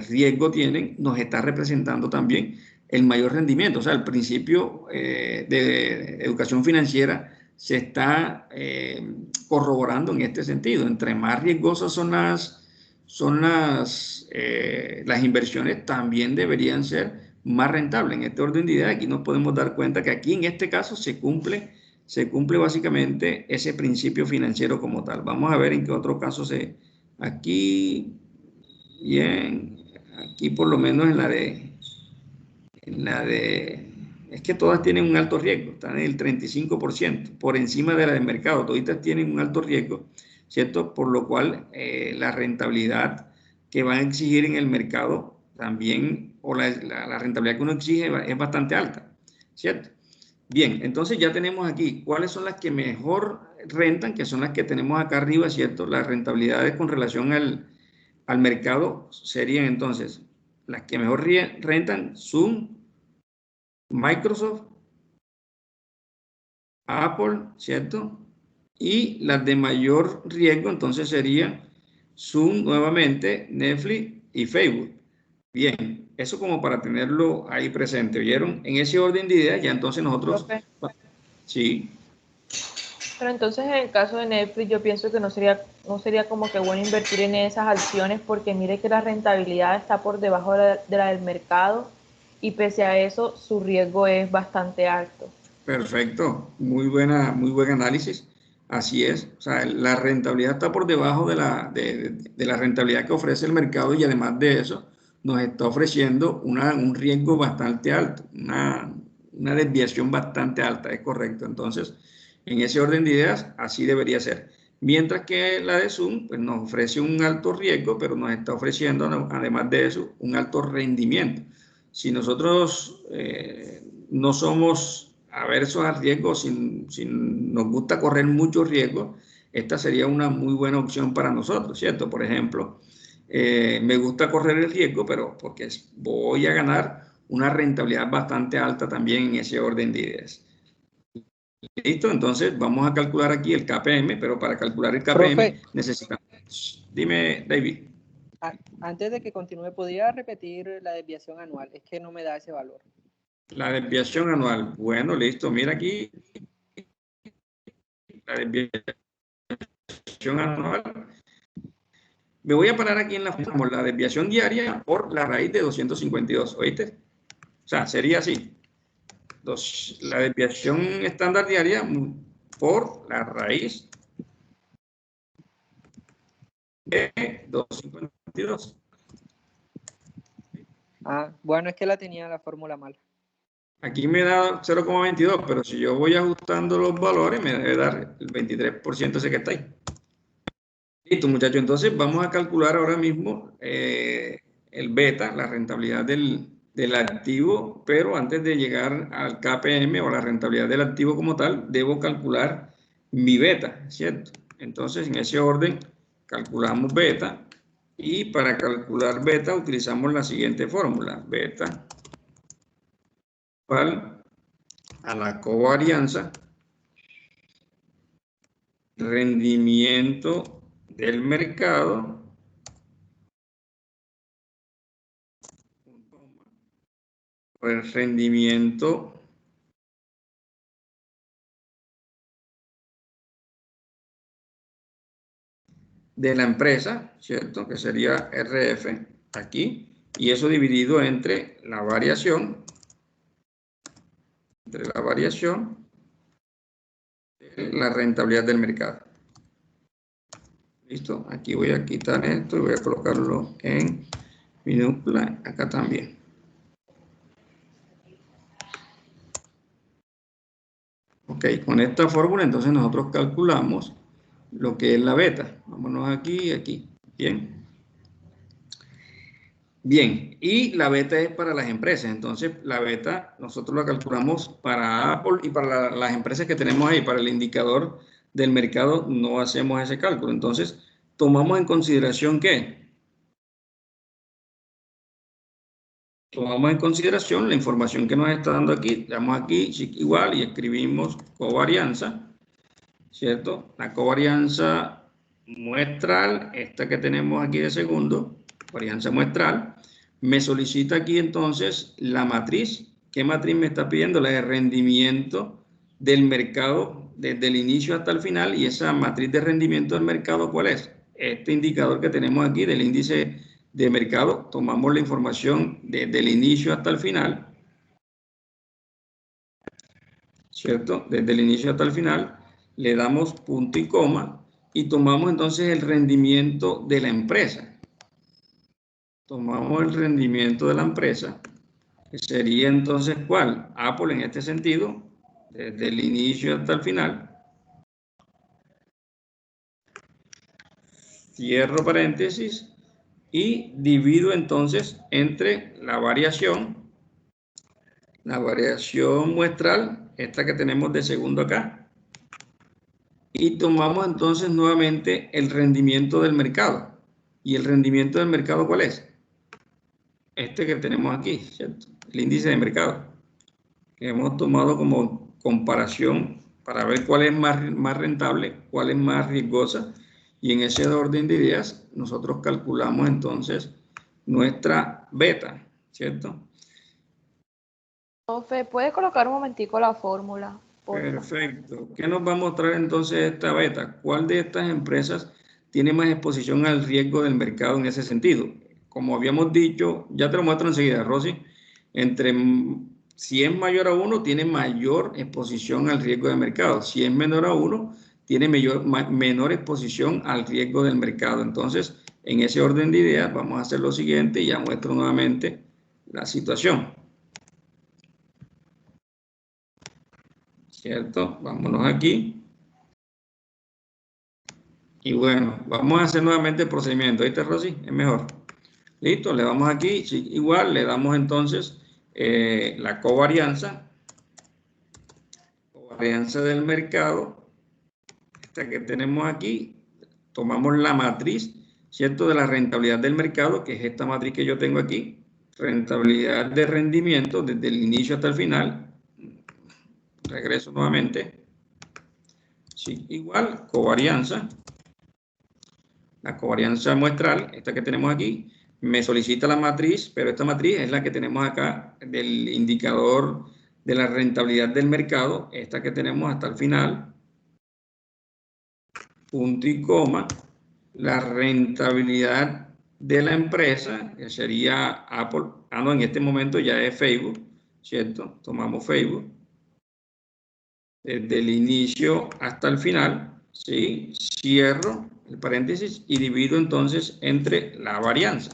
riesgo tienen, nos está representando también el mayor rendimiento. O sea, el principio de educación financiera se está corroborando en este sentido. Entre más riesgosas son las inversiones, también deberían ser más rentables. En este orden de ideas, aquí nos podemos dar cuenta que aquí en este caso se cumple básicamente ese principio financiero como tal. Vamos a ver en qué otro caso aquí, bien, aquí por lo menos es que todas tienen un alto riesgo, están en el 35%, por encima de la del mercado, todas tienen un alto riesgo, ¿cierto? Por lo cual la rentabilidad que van a exigir en el mercado también, o la rentabilidad que uno exige es bastante alta, ¿cierto? Bien, entonces ya tenemos aquí cuáles son las que mejor rentan, que son las que tenemos acá arriba, ¿cierto? Las rentabilidades con relación al mercado serían entonces las que mejor rentan: Zoom, Microsoft, Apple, ¿cierto? Y las de mayor riesgo entonces serían Zoom nuevamente, Netflix y Facebook. Bien, eso como para tenerlo ahí presente, ¿vieron? En ese orden de ideas ya entonces nosotros... Profe. Sí. Pero entonces en el caso de Netflix yo pienso que no sería como que bueno invertir en esas acciones, porque mire que la rentabilidad está por debajo de la del mercado y pese a eso su riesgo es bastante alto. Perfecto, muy buen análisis. Así es, o sea, la rentabilidad está por debajo de la rentabilidad que ofrece el mercado, y además de eso nos está ofreciendo un riesgo bastante alto, una desviación bastante alta, es correcto. Entonces, en ese orden de ideas, así debería ser. Mientras que la de Zoom pues, nos ofrece un alto riesgo, pero nos está ofreciendo, además de eso, un alto rendimiento. Si nosotros no somos aversos al riesgo, si nos gusta correr mucho riesgo, esta sería una muy buena opción para nosotros, ¿cierto? Por ejemplo, me gusta correr el riesgo, pero porque voy a ganar una rentabilidad bastante alta también en ese orden de ideas. ¿Listo? Entonces vamos a calcular aquí el KPM, pero para calcular el KPM Profe, necesitamos... Dime, David. Antes de que continúe, ¿podría repetir la desviación anual? Es que no me da ese valor. La desviación anual. Bueno, listo. Mira aquí. La desviación anual. Me voy a parar aquí en la fórmula: la desviación diaria por la raíz de 252. ¿Oíste? O sea, sería así. La desviación estándar diaria por la raíz de 252. Bueno, es que la tenía la fórmula mal. Aquí me da 0,22, pero si yo voy ajustando los valores, me debe dar el 23% ese que está ahí. Listo, muchachos. Entonces vamos a calcular ahora mismo el beta, la rentabilidad del activo, pero antes de llegar al KPM o la rentabilidad del activo como tal, debo calcular mi beta, ¿cierto? Entonces, en ese orden, calculamos beta, y para calcular beta utilizamos la siguiente fórmula: beta igual a la covarianza rendimiento del mercado por el rendimiento de la empresa, ¿cierto? Que sería RF aquí, y eso dividido entre la variación de la rentabilidad del mercado. ¿Listo? Aquí voy a quitar esto y voy a colocarlo en minúscula acá también. Ok, con esta fórmula entonces nosotros calculamos lo que es la beta. Vámonos aquí y aquí. Bien. Bien, y la beta es para las empresas. Entonces, la beta nosotros la calculamos para Apple y para las empresas que tenemos ahí. Para el indicador del mercado no hacemos ese cálculo. Entonces, tomamos en consideración ¿qué? Tomamos en consideración la información que nos está dando aquí. Le damos aquí igual y escribimos covarianza, ¿cierto? La covarianza muestral, esta que tenemos aquí de segundo, varianza muestral, Me solicita aquí entonces la matriz. ¿Qué matriz me está pidiendo? La de rendimiento del mercado desde el inicio hasta el final. Y esa matriz de rendimiento del mercado, ¿cuál es? Este indicador que tenemos aquí del índice de mercado. Tomamos la información desde el inicio hasta el final, ¿cierto? Desde el inicio hasta el final, le damos punto y coma y tomamos entonces el rendimiento de la empresa. Tomamos el rendimiento de la empresa, que sería entonces ¿cuál? Apple en este sentido, desde el inicio hasta el final. Cierro paréntesis y divido entonces entre la variación muestral, esta que tenemos de segundo acá, y tomamos entonces nuevamente el rendimiento del mercado. ¿Y el rendimiento del mercado cuál es? Este que tenemos aquí, ¿cierto? El índice de mercado, que hemos tomado como comparación para ver cuál es más rentable, cuál es más riesgosa, y en ese orden de ideas nosotros calculamos entonces nuestra beta, ¿cierto? Profe, ¿puede colocar un momentico la fórmula? Perfecto. ¿Qué nos va a mostrar entonces esta beta? ¿Cuál de estas empresas tiene más exposición al riesgo del mercado en ese sentido? Como habíamos dicho, ya te lo muestro enseguida, Rosy, si es mayor a 1, tiene mayor exposición al riesgo del mercado. Si es menor a 1, tiene menor exposición al riesgo del mercado. Entonces, en ese orden de ideas, vamos a hacer lo siguiente y ya muestro nuevamente la situación. ¿Cierto? Vámonos aquí. Y bueno, vamos a hacer nuevamente el procedimiento. ¿Viste, Rosy? Es mejor. Listo, le damos aquí. Sí, igual, le damos entonces la covarianza. Covarianza del mercado. Esta que tenemos aquí. Tomamos la matriz, ¿cierto? De la rentabilidad del mercado, que es esta matriz que yo tengo aquí. Rentabilidad de rendimiento desde el inicio hasta el final. Regreso nuevamente. Sí, igual, covarianza. La covarianza muestral, esta que tenemos aquí, me solicita la matriz, pero esta matriz es la que tenemos acá del indicador de la rentabilidad del mercado, esta que tenemos hasta el final, punto y coma, la rentabilidad de la empresa, que sería Apple, no, en este momento ya es Facebook, ¿cierto? Tomamos Facebook, desde el inicio hasta el final, ¿sí? Cierro el paréntesis y divido entonces entre la varianza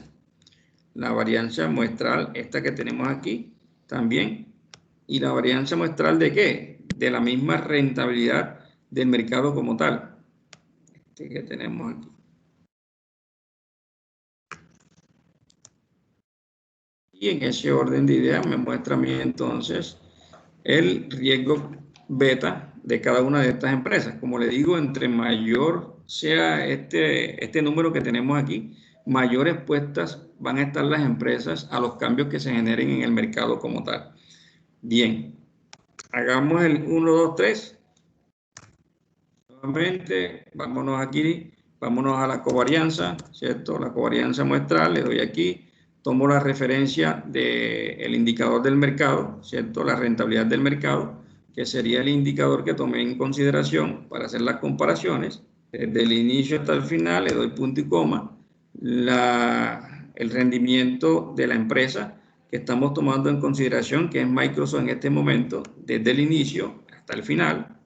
muestral, esta que tenemos aquí también, y la varianza muestral ¿de qué? De la misma rentabilidad del mercado como tal, este que tenemos aquí. Y en ese orden de ideas me muestra a mí entonces el riesgo beta de cada una de estas empresas. Como le digo, entre mayor sea este número que tenemos aquí, mayor expuestas van a estar las empresas a los cambios que se generen en el mercado como tal. Bien, hagamos el 1, 2, 3. Nuevamente, vámonos aquí, vámonos a la covarianza, ¿cierto? La covarianza muestral, le doy aquí, tomo la referencia del indicador del mercado, ¿cierto? La rentabilidad del mercado, que sería el indicador que tomé en consideración para hacer las comparaciones. Desde el inicio hasta el final le doy punto y coma. El rendimiento de la empresa que estamos tomando en consideración, que es Microsoft en este momento, desde el inicio hasta el final.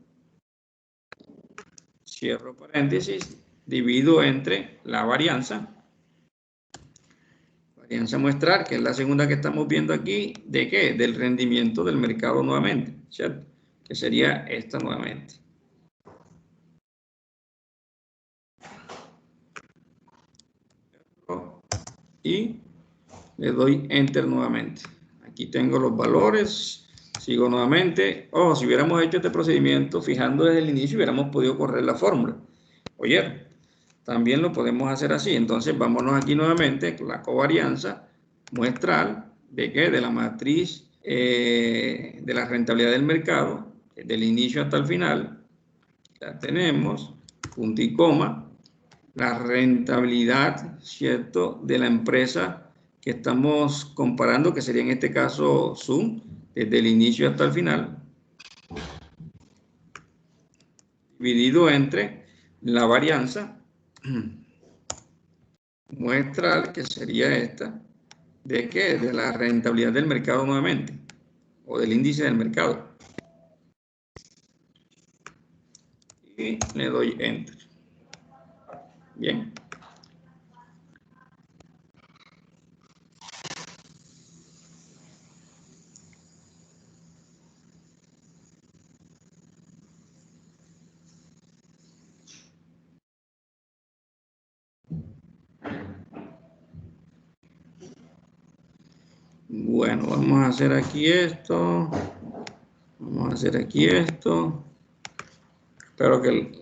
Cierro paréntesis, divido entre la varianza muestral, que es la segunda que estamos viendo aquí, ¿de qué? Del rendimiento del mercado nuevamente, ¿cierto? Que sería esta nuevamente. Y le doy Enter nuevamente. Aquí tengo los valores, sigo nuevamente. Oh, si hubiéramos hecho este procedimiento fijando desde el inicio, hubiéramos podido correr la fórmula. Oye, también lo podemos hacer así. Entonces, vámonos aquí nuevamente con la covarianza muestral de qué? De la matriz de la rentabilidad del mercado, del inicio hasta el final. Ya tenemos, punto y coma, la rentabilidad, ¿cierto?, de la empresa que estamos comparando, que sería en este caso Zoom, desde el inicio hasta el final, dividido entre la varianza muestral, que sería esta, ¿de qué? De la rentabilidad del mercado nuevamente, o del índice del mercado. Y le doy Enter. Bien. Bueno, vamos a hacer aquí esto. Vamos a hacer aquí esto. Espero que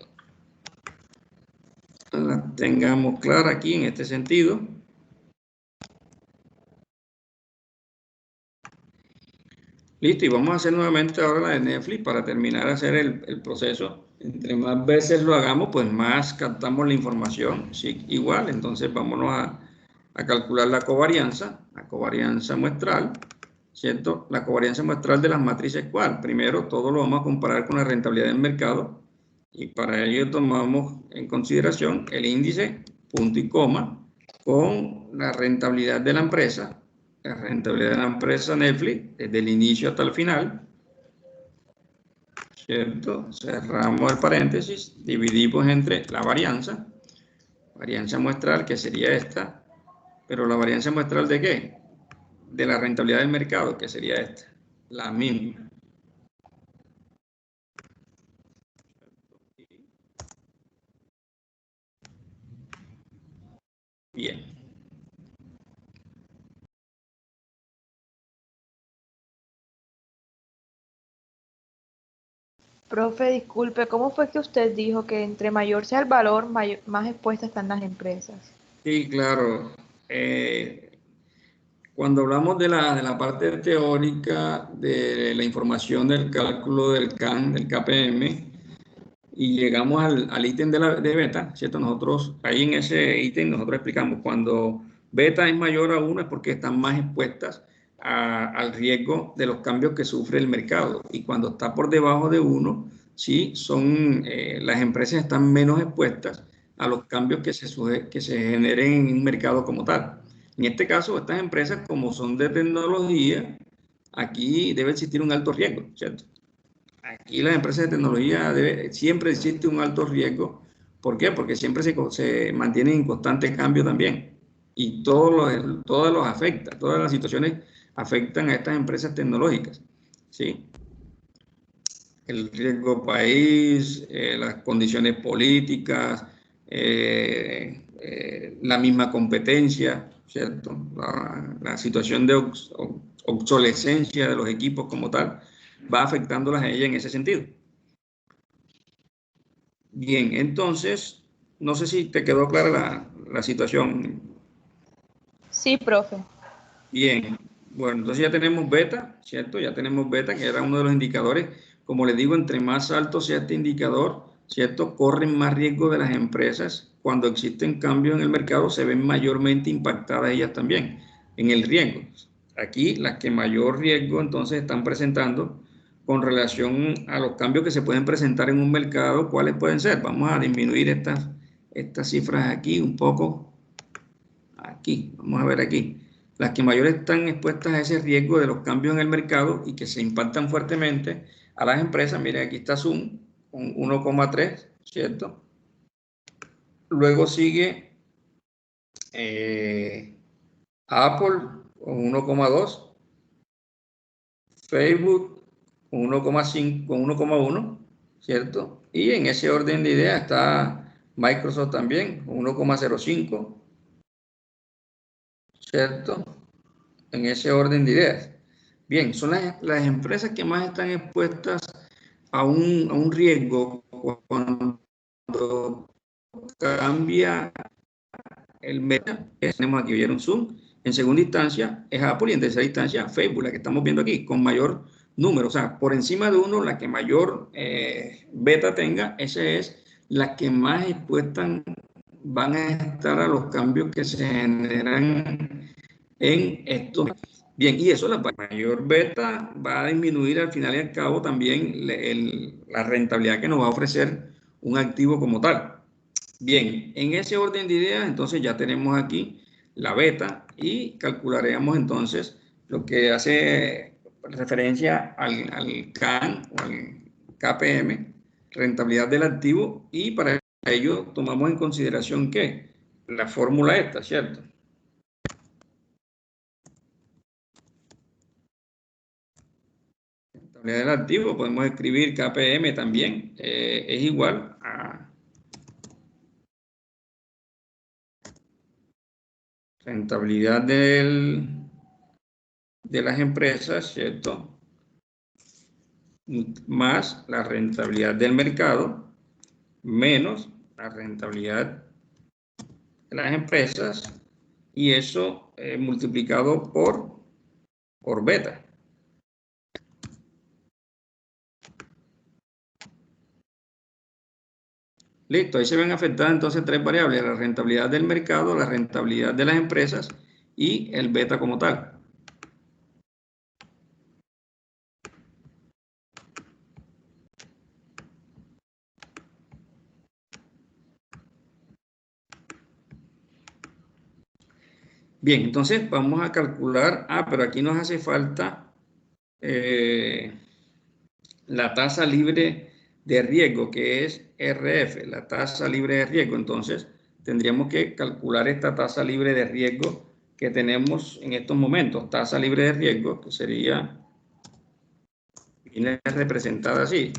la tengamos clara aquí en este sentido. Listo, y vamos a hacer nuevamente ahora la de Netflix para terminar de hacer el proceso. Entre más veces lo hagamos, pues más captamos la información. Sí, igual, entonces vámonos a calcular la covarianza muestral, ¿cierto? La covarianza muestral de las matrices, ¿cuál? Primero, todo lo vamos a comparar con la rentabilidad del mercado, y para ello tomamos en consideración el índice, punto y coma, con la rentabilidad de la empresa, Netflix, desde el inicio hasta el final, ¿cierto? Cerramos el paréntesis, dividimos entre la varianza muestral, que sería esta, pero la varianza muestral ¿de qué? De la rentabilidad del mercado, que sería esta, la misma. Bien. Profe, disculpe, ¿cómo fue que usted dijo que entre mayor sea el valor, más expuestas están las empresas? Sí, claro. Cuando hablamos de la parte teórica de la información del cálculo del CAN, del KPM, y llegamos al ítem de beta, ¿cierto? Nosotros, ahí en ese ítem, nosotros explicamos cuando beta es mayor a 1 es porque están más expuestas al riesgo de los cambios que sufre el mercado. Y cuando está por debajo de 1, sí, las empresas están menos expuestas a los cambios que se generen en un mercado como tal. En este caso, estas empresas, como son de tecnología, aquí debe existir un alto riesgo, ¿cierto? Aquí las empresas de tecnología siempre existe un alto riesgo. ¿Por qué? Porque siempre se mantienen en constante cambio también. Y todos los afecta, todas las situaciones afectan a estas empresas tecnológicas. ¿Sí? El riesgo país, las condiciones políticas, la misma competencia, ¿cierto? La situación de obsolescencia de los equipos como tal va afectándolas a ellas en ese sentido. Bien, entonces, no sé si te quedó clara la situación. Sí, profe. Bien, bueno, entonces ya tenemos beta, ¿cierto? Ya tenemos beta, que era uno de los indicadores. Como les digo, entre más alto sea este indicador, ¿cierto? Corren más riesgo de las empresas. Cuando existen cambios en el mercado, se ven mayormente impactadas ellas también en el riesgo. Aquí, las que mayor riesgo entonces están presentando con relación a los cambios que se pueden presentar en un mercado, ¿cuáles pueden ser? Vamos a disminuir estas cifras aquí un poco. Aquí, vamos a ver aquí. Las que mayor están expuestas a ese riesgo de los cambios en el mercado y que se impactan fuertemente a las empresas. Miren, aquí está Zoom con 1,3, ¿cierto? Luego sigue Apple con 1,2, Facebook con 1,5, con 1,1, ¿cierto? Y en ese orden de ideas está Microsoft también con 1,05, ¿cierto? En ese orden de ideas. Bien, son las empresas que más están expuestas a un riesgo cuando cambia el mercado. Tenemos aquí, ¿vieron Zoom? En segunda instancia es Apple y en tercera instancia Facebook, la que estamos viendo aquí, con mayor número. O sea, por encima de uno, la que mayor beta tenga, esa es la que más expuestas van a estar a los cambios que se generan en esto. Bien, y eso, la mayor beta va a disminuir al final y al cabo también la rentabilidad que nos va a ofrecer un activo como tal. Bien, en ese orden de ideas, entonces ya tenemos aquí la beta y calcularemos entonces lo que hace referencia al CAN o al KPM, rentabilidad del activo, y para ello tomamos en consideración que la fórmula esta, ¿cierto? Rentabilidad del activo, podemos escribir KPM también, es igual a rentabilidad de las empresas, ¿cierto? Más la rentabilidad del mercado, menos la rentabilidad de las empresas, y eso multiplicado por beta. Listo, ahí se ven afectadas entonces tres variables: la rentabilidad del mercado, la rentabilidad de las empresas y el beta como tal. Bien, entonces vamos a calcular, pero aquí nos hace falta la tasa libre de riesgo, que es RF, la tasa libre de riesgo. Entonces tendríamos que calcular esta tasa libre de riesgo que tenemos en estos momentos. Tasa libre de riesgo, que sería, viene representada así.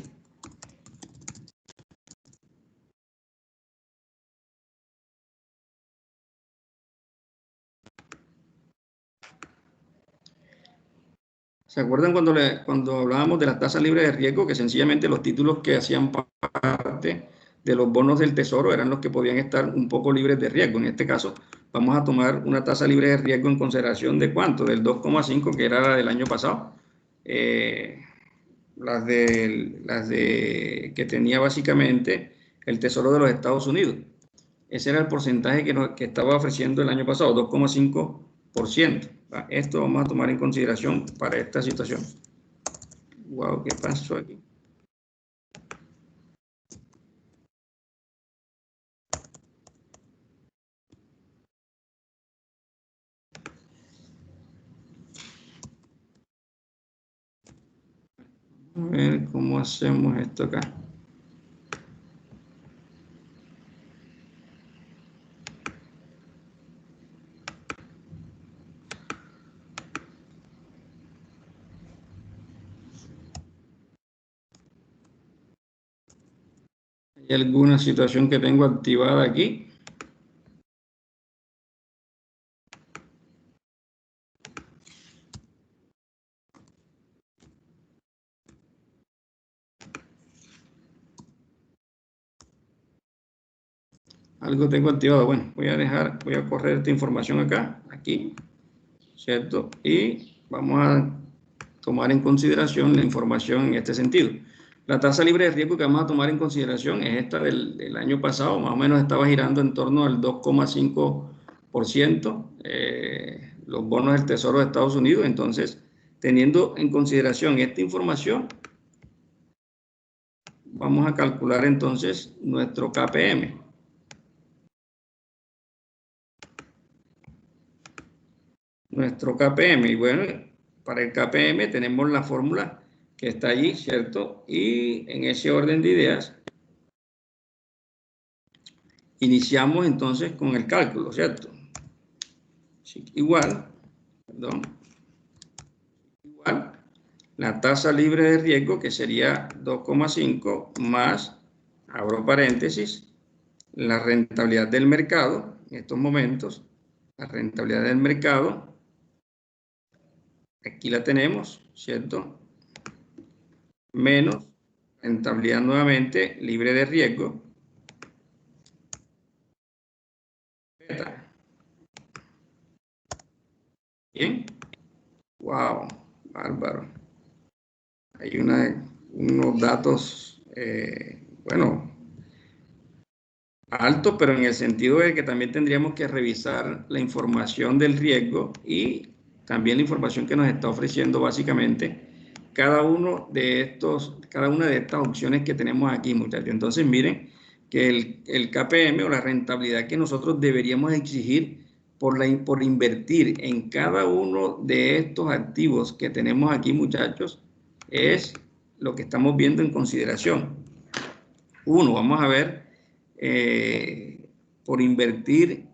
¿Se acuerdan cuando hablábamos de la tasa libre de riesgo? Que sencillamente los títulos que hacían parte de los bonos del tesoro eran los que podían estar un poco libres de riesgo. En este caso, vamos a tomar una tasa libre de riesgo en consideración de ¿cuánto? Del 2,5, que era la del año pasado. Las que tenía básicamente el Tesoro de los Estados Unidos. Ese era el porcentaje que estaba ofreciendo el año pasado, 2,5%. Esto vamos a tomar en consideración para esta situación. Wow, ¿qué pasó aquí? A ver cómo hacemos esto acá. ¿Hay alguna situación que tengo activada aquí? Algo tengo activado. Bueno, voy a correr esta información acá, aquí, ¿cierto? Y vamos a tomar en consideración la información en este sentido. La tasa libre de riesgo que vamos a tomar en consideración es esta del año pasado, más o menos estaba girando en torno al 2,5%, los bonos del Tesoro de Estados Unidos. Entonces, teniendo en consideración esta información, vamos a calcular entonces nuestro KPM. Nuestro KPM, y bueno, para el KPM tenemos la fórmula que está allí, ¿cierto? Y en ese orden de ideas, iniciamos entonces con el cálculo, ¿cierto? Igual, la tasa libre de riesgo, que sería 2,5 más, abro paréntesis, la rentabilidad del mercado, en estos momentos, la rentabilidad del mercado, aquí la tenemos, ¿cierto? Menos rentabilidad nuevamente libre de riesgo. Bien. Wow, bárbaro. Hay unos datos, bueno, alto, pero en el sentido de que también tendríamos que revisar la información del riesgo y también la información que nos está ofreciendo básicamente cada una de estas opciones que tenemos aquí, muchachos. Entonces, miren que el KPM o la rentabilidad que nosotros deberíamos exigir por invertir en cada uno de estos activos que tenemos aquí, muchachos, es lo que estamos viendo en consideración. Uno, vamos a ver, por invertir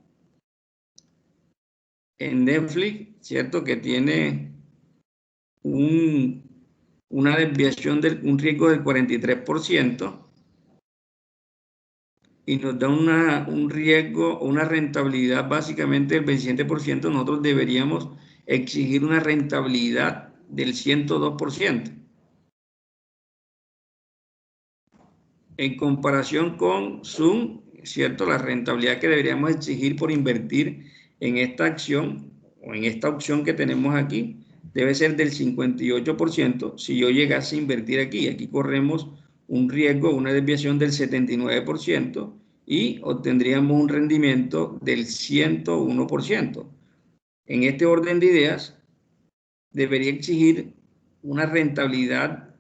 en Netflix, ¿cierto? Que tiene una desviación un riesgo del 43% y nos da un riesgo, una rentabilidad básicamente del 27%, nosotros deberíamos exigir una rentabilidad del 102%. En comparación con Zoom, ¿cierto? La rentabilidad que deberíamos exigir por invertir en esta acción o en esta opción que tenemos aquí debe ser del 58% si yo llegase a invertir aquí. Aquí corremos un riesgo, una desviación del 79% y obtendríamos un rendimiento del 101%. En este orden de ideas, debería exigir una rentabilidad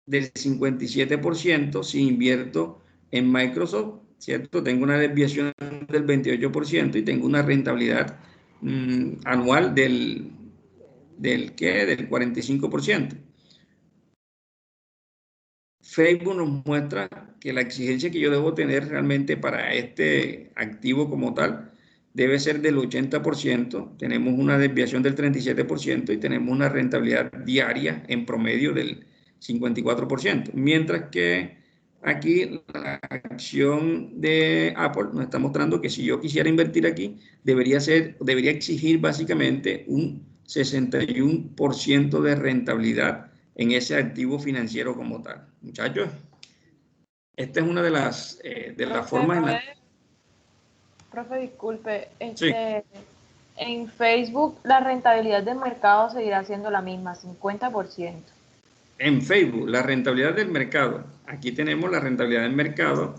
del 57% si invierto en Microsoft, ¿cierto? Tengo una desviación del 28% y tengo una rentabilidad anual del 45%. Facebook nos muestra que la exigencia que yo debo tener realmente para este activo como tal debe ser del 80%, tenemos una desviación del 37% y tenemos una rentabilidad diaria en promedio del 54%, mientras que aquí la acción de Apple nos está mostrando que si yo quisiera invertir aquí, debería exigir básicamente un 61% de rentabilidad en ese activo financiero como tal. Muchachos, esta es una de las formas en la... Profe, disculpe, Sí. en Facebook la rentabilidad del mercado seguirá siendo la misma, 50%. En Facebook, la rentabilidad del mercado. Aquí tenemos la rentabilidad del mercado.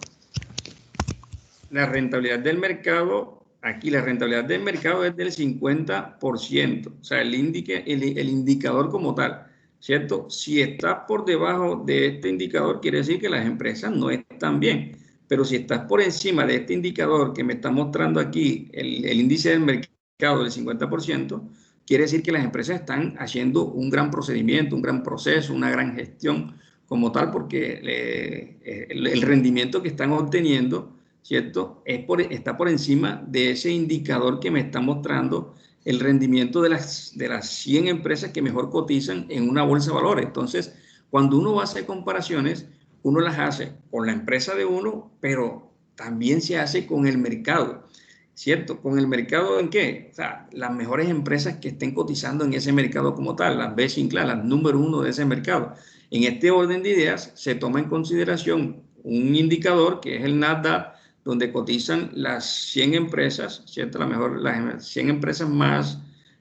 La rentabilidad del mercado, aquí la rentabilidad del mercado es del 50%. O sea, el indicador como tal, ¿cierto? Si está por debajo de este indicador, quiere decir que las empresas no están bien. Pero si estás por encima de este indicador que me está mostrando aquí, el índice del mercado del 50%, quiere decir que las empresas están haciendo un gran procedimiento, un gran proceso, una gran gestión como tal, porque el rendimiento que están obteniendo, ¿cierto? Está por encima de ese indicador que me está mostrando el rendimiento de las 100 empresas que mejor cotizan en una bolsa de valores. Entonces, cuando uno va a hacer comparaciones, uno las hace con la empresa de uno, pero también se hace con el mercado, ¿cierto? ¿Con el mercado en qué? O sea, las mejores empresas que estén cotizando en ese mercado como tal, las best in class, las número uno de ese mercado. En este orden de ideas se toma en consideración un indicador que es el Nasdaq, donde cotizan las 100 empresas, ¿cierto? Las 100 empresas más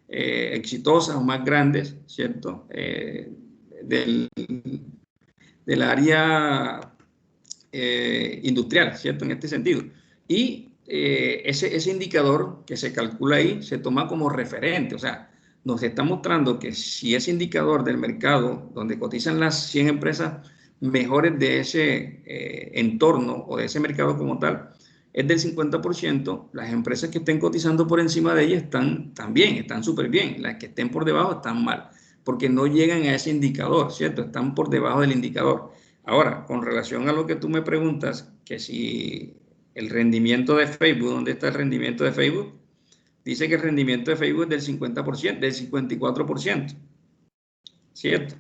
exitosas o más grandes, ¿cierto? Del área industrial, ¿cierto? En este sentido. Y ese indicador que se calcula ahí se toma como referente, o sea, nos está mostrando que si ese indicador del mercado, donde cotizan las 100 empresas mejores de ese entorno o de ese mercado como tal, es del 50%, las empresas que estén cotizando por encima de ella están bien, están súper bien, las que estén por debajo están mal, porque no llegan a ese indicador, ¿cierto? Están por debajo del indicador. Ahora, con relación a lo que tú me preguntas, que si el rendimiento de Facebook, ¿dónde está el rendimiento de Facebook? Dice que el rendimiento de Facebook es del 50%, del 54%, ¿cierto?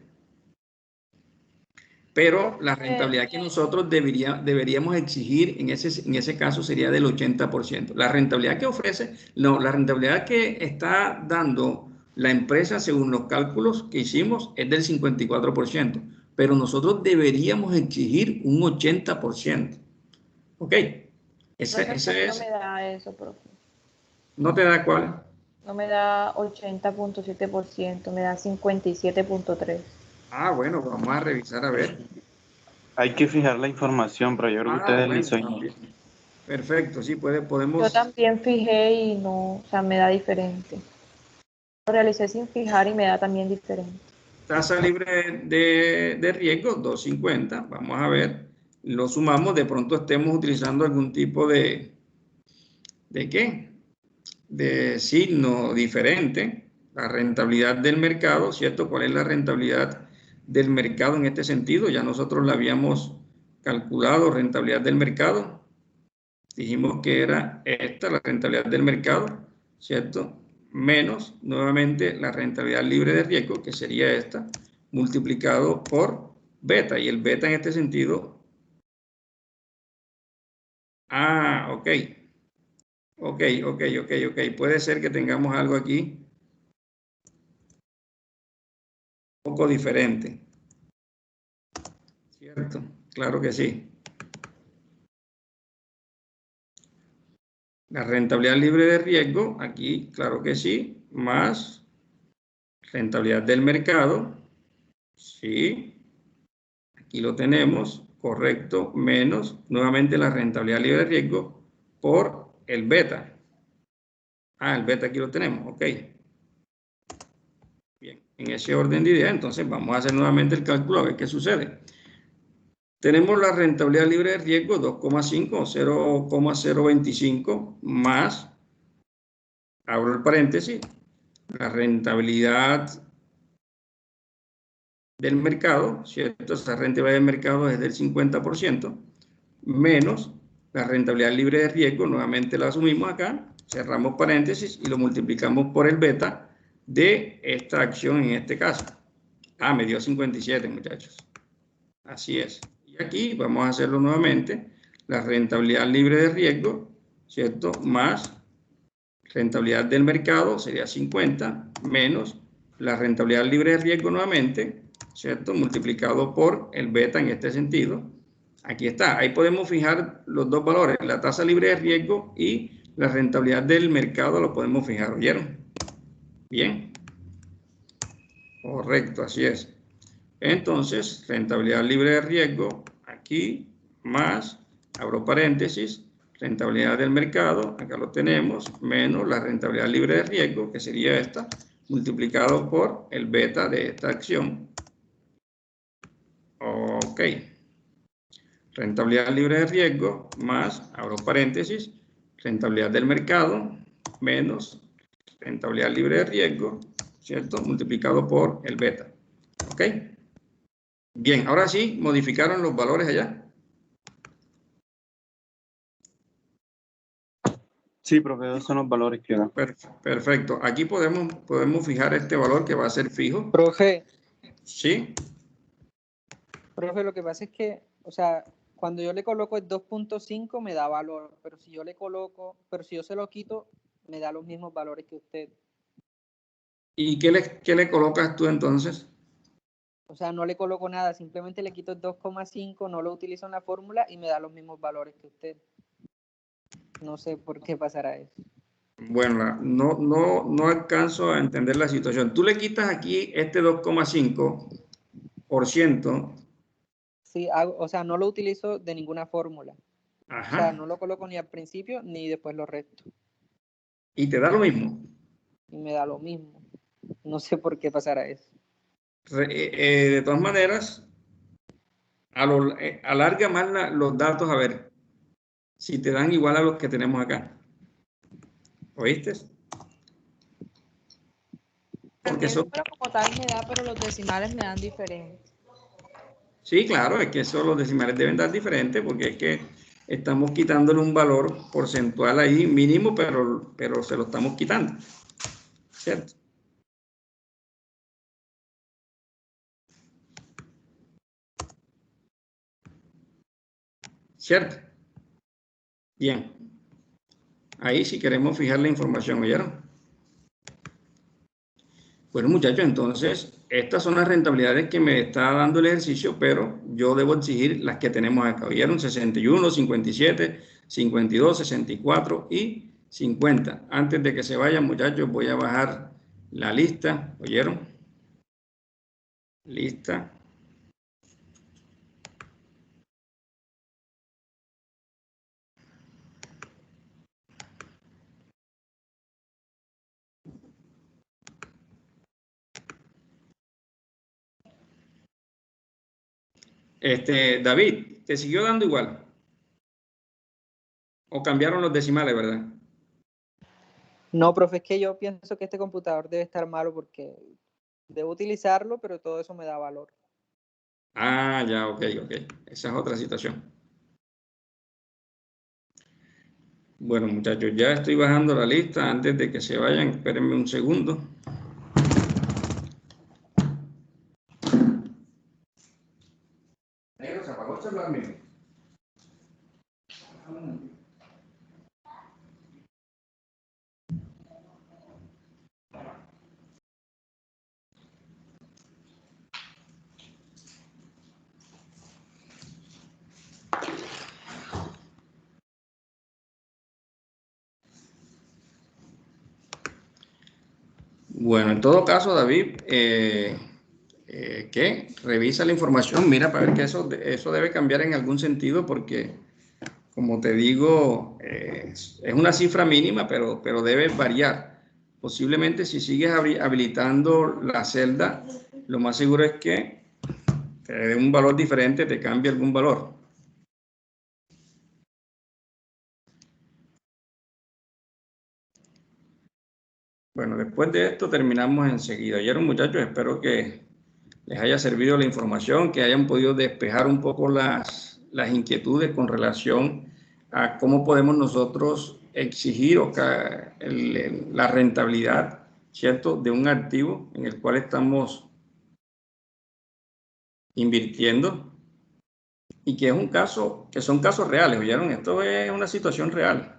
Pero la rentabilidad que nosotros deberíamos exigir en ese caso sería del 80%. La rentabilidad que ofrece, no, la rentabilidad que está dando la empresa según los cálculos que hicimos es del 54%, pero nosotros deberíamos exigir un 80%. ¿Ok? Ese No es... me da eso, profe. ¿No te da cuál? No me da 80.7%, me da 57.3%. Ah, bueno, vamos a revisar a ver. Hay que fijar la información, pero yo creo que ustedes Bueno, hizo. también. Perfecto, sí, Yo podemos... también fijé y no, o sea, me da diferente. Lo realicé sin fijar y me da también diferente. Tasa libre de riesgo, 250. Vamos a ver, lo sumamos, de pronto estemos utilizando algún tipo ¿de qué? De signo diferente. La rentabilidad del mercado, ¿cierto? ¿Cuál es la rentabilidad del mercado en este sentido? Ya nosotros la habíamos calculado, rentabilidad del mercado. Dijimos que era esta, la rentabilidad del mercado, ¿cierto? Menos, nuevamente, la rentabilidad libre de riesgo, que sería esta, multiplicado por beta. Y el beta en este sentido... ok. Ok. Puede ser que tengamos algo aquí un poco diferente, ¿cierto? Claro que sí. La rentabilidad libre de riesgo, aquí, claro que sí, más rentabilidad del mercado, sí, aquí lo tenemos, correcto, menos nuevamente la rentabilidad libre de riesgo por el beta. El beta aquí lo tenemos, ok. Bien, en ese orden de ideas, entonces vamos a hacer nuevamente el cálculo a ver qué sucede. Tenemos la rentabilidad libre de riesgo 2,5 o 0,025 más, abro el paréntesis, la rentabilidad del mercado, ¿cierto? Esa rentabilidad del mercado es del 50%, menos la rentabilidad libre de riesgo, nuevamente la asumimos acá, cerramos paréntesis y lo multiplicamos por el beta de esta acción en este caso. Me dio 57, muchachos. Así es. Y aquí vamos a hacerlo nuevamente, la rentabilidad libre de riesgo, ¿cierto? Más rentabilidad del mercado sería 50, menos la rentabilidad libre de riesgo nuevamente, ¿cierto? Multiplicado por el beta en este sentido. Aquí está, ahí podemos fijar los dos valores, la tasa libre de riesgo y la rentabilidad del mercado lo podemos fijar, ¿oyeron? Bien. Correcto, así es. Entonces, rentabilidad libre de riesgo, aquí, más, abro paréntesis, rentabilidad del mercado, acá lo tenemos, menos la rentabilidad libre de riesgo, que sería esta, multiplicado por el beta de esta acción. Ok. Rentabilidad libre de riesgo, más, abro paréntesis, rentabilidad del mercado, menos rentabilidad libre de riesgo, ¿cierto? Multiplicado por el beta. ¿Ok? Bien, ahora sí, modificaron los valores allá. Sí, profe, esos son los valores que da. Perfecto. Aquí podemos fijar este valor que va a ser fijo. Profe, Sí. profe, lo que pasa es que, o sea, cuando yo le coloco el 2.5 me da valor, pero si yo se lo quito, me da los mismos valores que usted. ¿Y qué le colocas tú entonces? O sea, no le coloco nada, simplemente le quito el 2,5, no lo utilizo en la fórmula y me da los mismos valores que usted. No sé por qué pasará eso. Bueno, no alcanzo a entender la situación. Tú le quitas aquí este 2,5%. Sí, o sea, no lo utilizo de ninguna fórmula. Ajá. O sea, no lo coloco ni al principio ni después lo resto. Y te da lo mismo. Y me da lo mismo. No sé por qué pasará eso. De todas maneras, alarga más los datos a ver si te dan igual a los que tenemos acá. ¿Oíste? Porque El son... número como tal me da, pero los decimales me dan diferente. Sí, claro, es que eso los decimales deben dar diferente porque es que estamos quitándole un valor porcentual ahí mínimo, pero se lo estamos quitando. ¿Cierto? ¿Cierto? Bien. Ahí si queremos fijar la información, ¿oyeron? Bueno, muchachos, entonces, estas son las rentabilidades que me está dando el ejercicio, pero yo debo exigir las que tenemos acá. ¿Oyeron? 61, 57, 52, 64 y 50. Antes de que se vayan, muchachos, voy a bajar la lista. ¿Oyeron? Lista. David, ¿te siguió dando igual? ¿O cambiaron los decimales, verdad? No, profe, es que yo pienso que este computador debe estar malo porque debo utilizarlo, pero todo eso me da valor. Ah, ya, ok. Esa es otra situación. Bueno, muchachos, ya estoy bajando la lista. Antes de que se vayan, espérenme un segundo. Negro, se apagó el celular mío. Bueno, en todo caso, David, ¿qué? Revisa la información, mira para ver que eso debe cambiar en algún sentido porque, como te digo, es una cifra mínima, pero debe variar. Posiblemente si sigues habilitando la celda, lo más seguro es que te dé un valor diferente, te cambie algún valor. Bueno, después de esto terminamos enseguida. Oyeron, muchachos, espero que les haya servido la información, que hayan podido despejar un poco las inquietudes con relación a cómo podemos nosotros exigir la rentabilidad, ¿cierto?, de un activo en el cual estamos invirtiendo y que es un caso, que son casos reales, ¿oyeron? Esto es una situación real.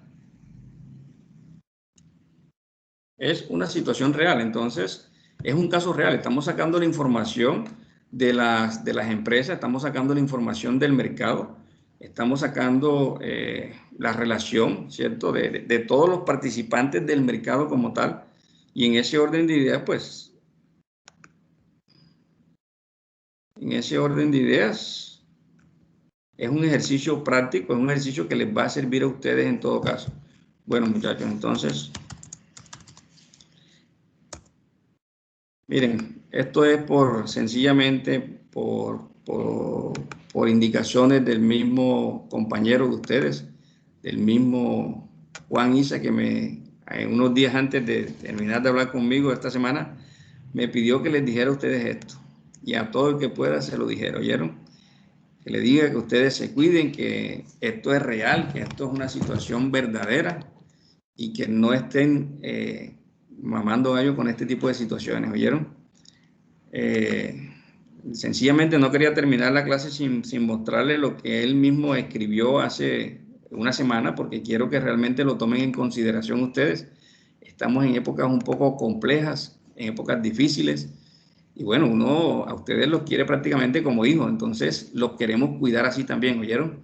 Es una situación real, entonces es un caso real. Estamos sacando la información de las empresas, estamos sacando la información del mercado, estamos sacando la relación, ¿cierto?, de todos los participantes del mercado como tal. Y en ese orden de ideas, pues, es un ejercicio práctico, es un ejercicio que les va a servir a ustedes en todo caso. Bueno, muchachos, entonces, miren, esto es sencillamente por indicaciones del mismo compañero de ustedes, del mismo Juan Isa, que unos días antes de terminar de hablar conmigo esta semana, me pidió que les dijera a ustedes esto. Y a todo el que pueda se lo dijera, ¿oyeron? Que le diga que ustedes se cuiden, que esto es real, que esto es una situación verdadera y que no estén mamando gallo con este tipo de situaciones, ¿oyeron? Sencillamente no quería terminar la clase sin mostrarle lo que él mismo escribió hace una semana, porque quiero que realmente lo tomen en consideración ustedes. Estamos en épocas un poco complejas, en épocas difíciles, y bueno, uno a ustedes los quiere prácticamente como hijos, entonces los queremos cuidar así también, ¿oyeron?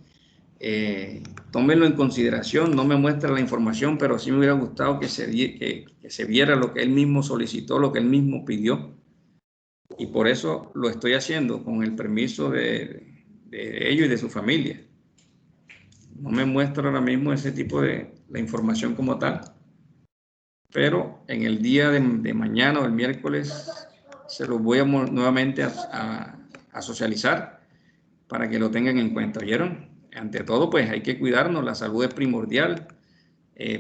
Tómenlo en consideración, no me muestra la información, pero sí me hubiera gustado que se viera lo que él mismo solicitó, lo que él mismo pidió. Y por eso lo estoy haciendo con el permiso de ellos y de su familia. No me muestra ahora mismo ese tipo de la información como tal, pero en el día de mañana o el miércoles se los voy nuevamente a socializar para que lo tengan en cuenta, ¿oyeron? Ante todo, pues hay que cuidarnos, la salud es primordial.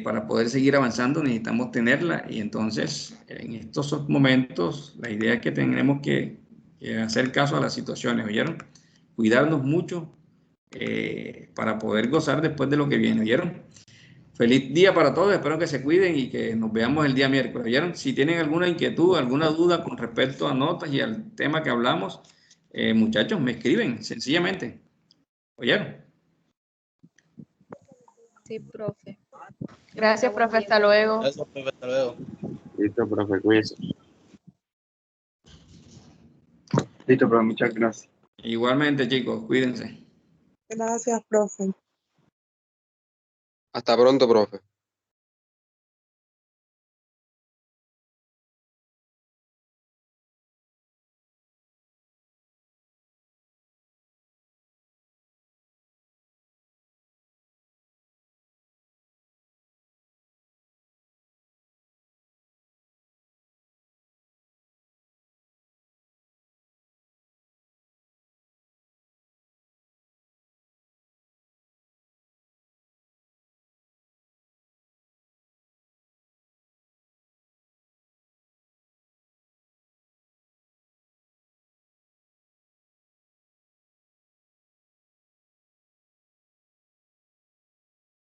Para poder seguir avanzando necesitamos tenerla y entonces en estos momentos la idea es que tenemos que hacer caso a las situaciones, ¿oyeron? Cuidarnos mucho para poder gozar después de lo que viene, ¿oyeron? Feliz día para todos, espero que se cuiden y que nos veamos el día miércoles, ¿oyeron? Si tienen alguna inquietud, alguna duda con respecto a notas y al tema que hablamos, muchachos, me escriben sencillamente, ¿oyeron? Sí, profe. Gracias, profe. Hasta luego. Gracias, profe. Hasta luego. Listo, profe, cuídese. Listo, profe, muchas gracias. Igualmente, chicos, cuídense. Gracias, profe. Hasta pronto, profe.